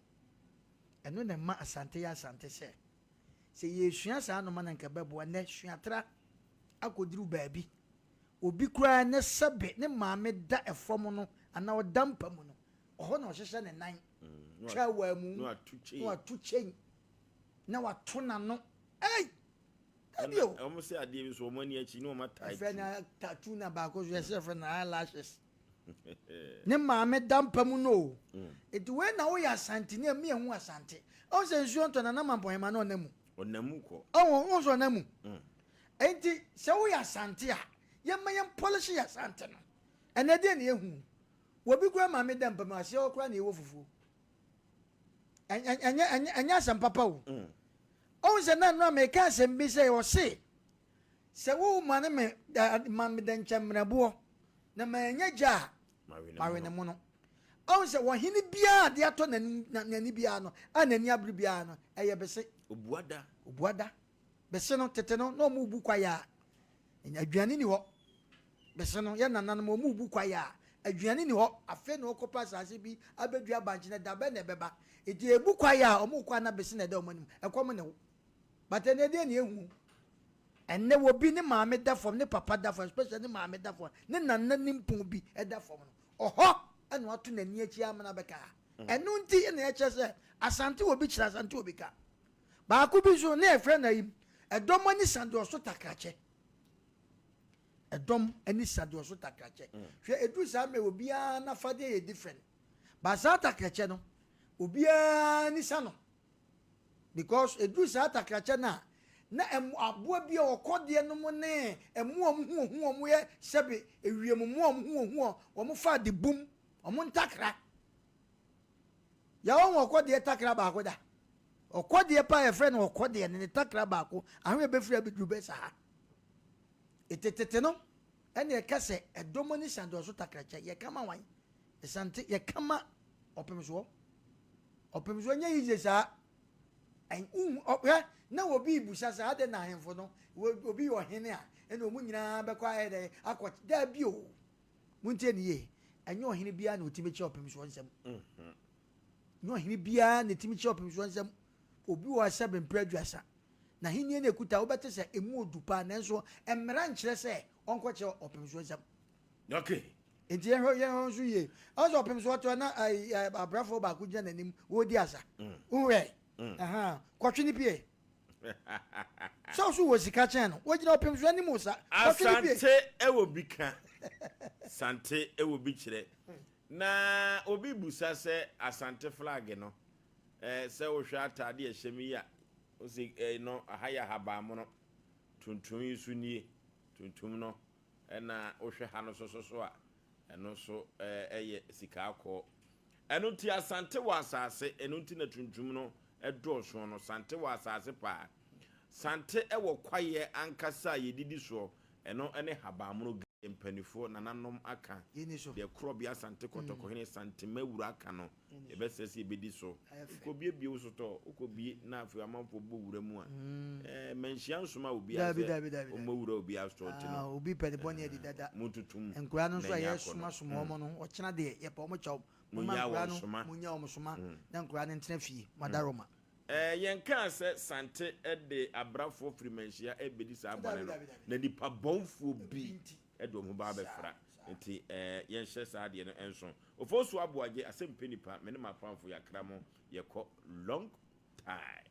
eno na ma asante ya asante se ye sua sa no ma nka bebo na suatra akodiru baabi obi kura ne sebe ne maame da efom no ana o dampa mu no oho na o hyehye ne nan cha wa mu no atu chen na wa to na no Adio. Almost say Adio so money achi no matter. Friend tattoo na ba ko so friend eyelashes. Ne maame dampa mu no. It when na wo ya asante ne me hu asante. O se nsu onto na na mampon ma na onamu. Onamu ko. O so onamu. Enti se wo ya asante a ye ma ye polish ya asante no. Ene de ne ehu. Wo bi kura maame dampa ma se o kura na ewo fufu. Anya asam papa wo. On se na no me ka se mbi se o se wo mane me mamme den chamrabo na ma nya ja mawe ne mo no on se wo hini bia de ato nani bia no anani abru bia no eye bese obuada bese no tete no no mu bu kwaya aduane ni ho bese no ye nanan mo mu bu kwaya aduane ni ho afe no kopa sase bi abedua banche na dabe na beba edi ebu kwaya o mu kwa na bese na da o manim ekom ne ho batene de ne ehu enne wo bi ne maame da fom ne papa da fom especially ne maame da fom ne nanan ni mpon bi e da fom no oho enu ato nani achi amana beka enu nti na eche se asante wo bi kira asante wo bi ka ba ku bi so na efre na yim edom ani sando so takrache edom ani sando so takrache hwe edu sa me obi a na fade e different ba sa takrache no obi a ni sano because edu sa takrache na na aboa bi a okode no mo ne emu ye sebe ewiem mu wo mo fa de bum omo ntakra ya wo okode takra ba ko da okode pa ye friend okode ne takra ba ko ahwe be fira bi dube sa etetete no ene ye kase edomo ni sando so takra cha ye kama wan esante ye kama opemso nya yije sa en na obi ibusa sa ade na ahemfo no obi yo hene a ene omu nyina be kwa ede akwa da bi o muntie ne ye enye ohene bia na otime che opemso nsem nyo ohene bia na otime che opemso nsem obi wo Asem Mpe Aduasa na henie na ekuta obete se emu odupa nanso emra nkyere se onko che opemso nsem okay enti ye so ye also opemso to na abrafo ba ku gya nanim wo di asa unwe kwatwe pie so wo sika chen no wo gina opemso anim usa asante ewo bika sante ewo bi kire na obi busa se asante flag no se wo hwa atade a hyemi ya o se no ahaya haba mo no tuntum yisu nie tuntum no na wo hwe ha no so a eno so eye sika akọ eno ti asante wa asase eno ti na tuntum no edoso no sante wa asase pa sante ewo kwaye ankasa yedidi so eno ene habamuro mpanifo nananom aka de krobia sante kotoko hene sante mawura aka no ebesese ebedi so ukobie bie so to ukobie na afi amanfo bowura mu a menhia nsoma obi aze o mawura obi asto ti no obi pede boni edi dada mututum enkura no so aye soma soma omo no okena de ye pa omo chaw munya omo soma na enkura ne ntena fie madaroma yenka se sante de abrafo frimenhia ebedi sa abane no na nipa bonfo bi edo mo ba be fra enti yen hye sa de no enso Oforisuo Aboagye Asem Mpe Nipa me ne mapamfo yakra mo yekọ long time.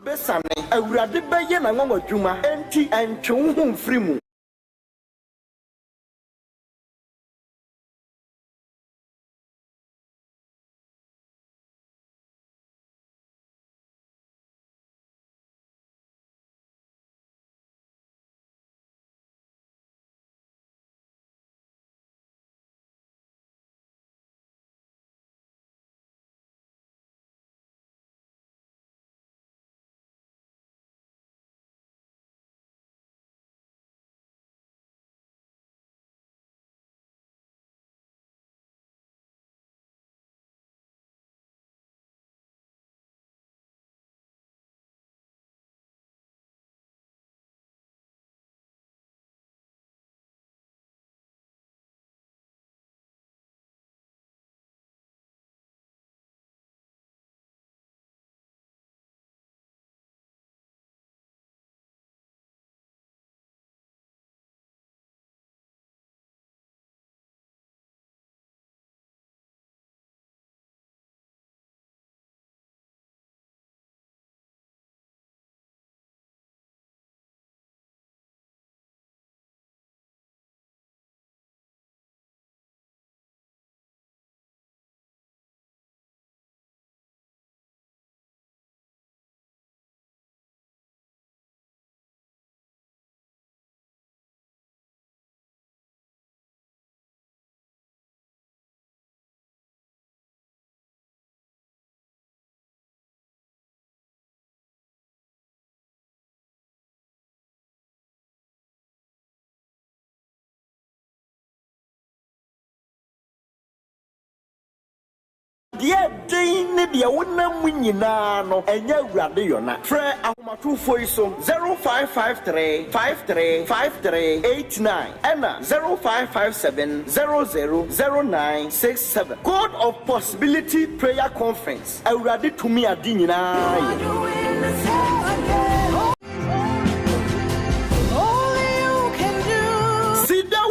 Besane awurade bɛyɛ na nwanwa dwuma enti ɛntwe wo ho mfiri mu deɛ den ne deɛ wonam nyinaa no ɛnyɛ awurade yɔna frɛ ahomatofo yi so 0553535389 ɛna 0557 000967 God of Possibility Prayer Conference awurade tumi ade nyinaa yɛ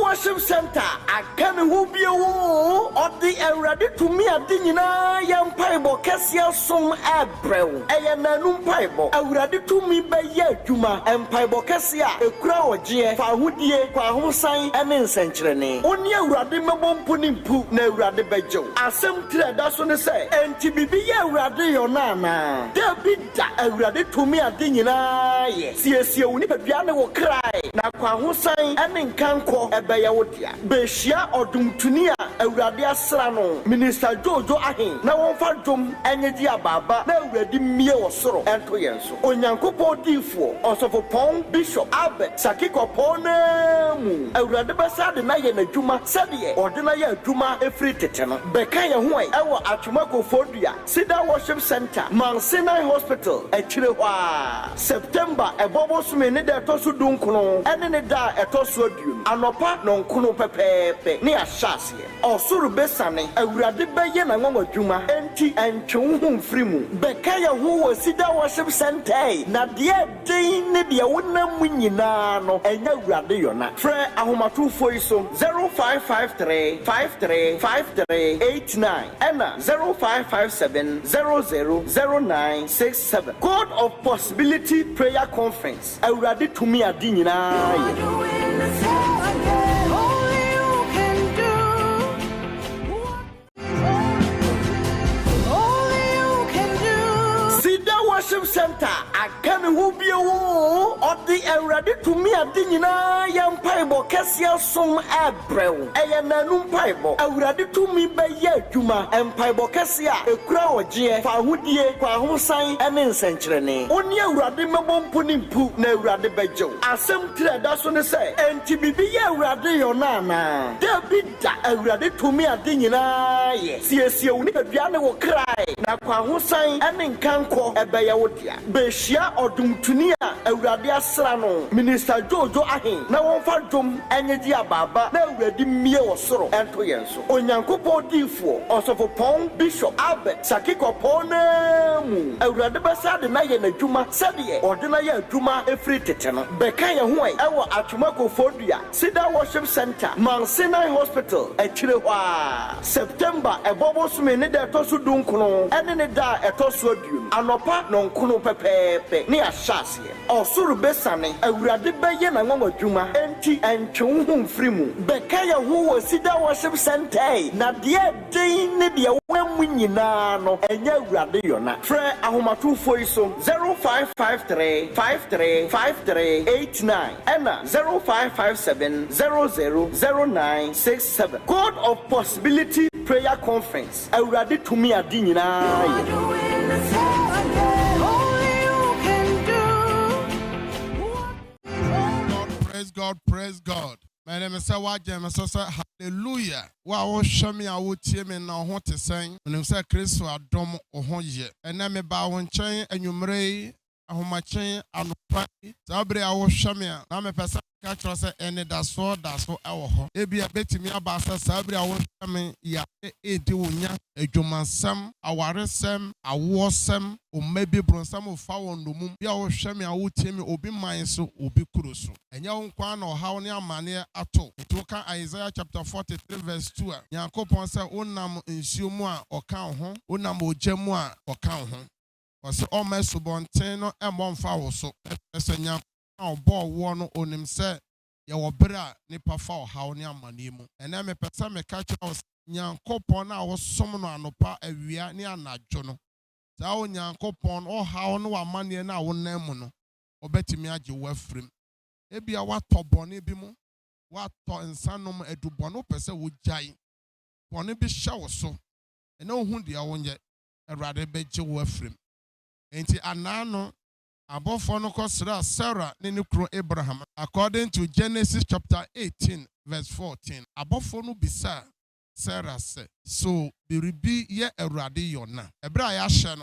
Worship Center akane hu biewo odi awurade tumi ade nyinaa ya mpaibo kesia som abrew eye nanum paibo awurade tumi beye adwuma empaibo kesia ekura ogye fa hodie kwa hosan ene nsenkyerene oni awurade mebompo ni mpu na awurade bejew asem tire da so ne se enti bibi ya awurade yo na na David da awurade tumi ade nyinaa ye siesie woni padua ne wo krai na kwa hosan ene nkanko ebe ya wodia behia odumtuni a awurade asra no minister Jojo ahen na wonfa dom enyeji ababa na awurade mie wosoro ento yenso onyankopɔ difo osofo pon bishop Albert sakiko pona mu awurade besa de na ye nadwuma sɛdeɛ ɔde na ye adwuma efiri tete no bɛka ye ho ai ɛwɔ atwomako fodua Sida Worship Center Mansinai Hospital akyire hɔ a September ɛbɔbɔ so me ne da ɛtɔ dunkono ɛne ne da ɛtɔ so aduum anopa no nkono pepepe ne ahyase osuru besane awurade beye na ngongo dwuma enti entwe hu mfiri mu beka ye ho wo Sida Worship Center na de den ne de wonam nyina no enya awurade yona frɛ ahomatofo yi so 0553535389 ɛna 0557 000967 God of Possibility Prayer Conference awurade tumi ade nyina ye Worship Center akane hu biewo odi awurade tumi ade nyinaa ya mpaibo kesia som abrew eye nanum paibo awurade tumi beye adwuma empaibo kesia ekura ogye fa hodie kwa hosan ene nsenkyerene oni awurade mebompo ni mpu na awurade bejew asem tire da so ne se enti bibi ya awurade yo na na David da awurade tumi ade nyinaa ye siesie woni padua ne wo krai na kwa hosan ene nkanko ebeye wodia behia odumtuni a awurade asra no minister Jojo ahen na wonfa dom enyeji ababa na awurade mie wosoro ento yenso onyankopɔ difo osofo pon bishop Albert sakiko pona mu awurade besa de na ye nadwuma sɛdeɛ ɔde na ye adwuma efiri tete no bɛka ye ho ai ɛwɔ atwomako fodua Sida Worship Center Mansinai Hospital akyire hɔ a September ɛbɔbɔ so me ne da ɛtɔ so dunkono ɛne ne da ɛtɔ so aduum anopa no nkono pepepe ne ahyase osuru besane awurade beye na ngongo dwuma enti entwe hu mfiri mu bɛka ye ho wo Sida Worship Center na de den ne de wonam nyinaa no enya awurade yona frɛ ahomatofo yi so 0553535389 ɛna 0557 000967 God of Possibility Prayer Conference awurade tumi ade nyinaa ye Praise God. My name is Yaw hallelujah. Wa show me a wotie me na ho te sen. Menim say Kristo adom ho ye. Ena me ba wo nchen anwumrei ahomachen anopa. Sabre a wo show me na me pesa ka tro say ene da so ewo ho. Ebia betimi aba sa sabre a wo show me ya edi wonya adwumansam awaresem awosem o maybe bronsam of found no mum ya wo hwe me a wo tie me obi man so obi kuro so enya wo nkwa na ohaw ne amane ato to ka Isaiah chapter 43 verse 2 a Yakobon say onam nsuo mu a oka ho onam ogya mu a oka ho wose o meso bonten no emomfa wo so esenya obo wo no onim say ye wo bra nipa fa ohaw ne amane mu ena me pesa me ka kira Nyankopon na wo som no anopa awia ne anadwo no saa Onyankopon haw no amane na wo nan mu no obetimi age wo afrim ebia watɔ bɔne bi mu watɔ nsanom adubɔno pɛsɛ wo gyae bɔne bi hyɛ wo so ɛna ohu dia wo nyɛ Awurade bɛgye wo afrim enti anano abɔfo no kɔsra Sarah ne ne kuro Abraham according to Genesis chapter 18 verse 14 abɔfo no bisa Sarah said, so biribi ye Awurade yona. Ebra ya hye no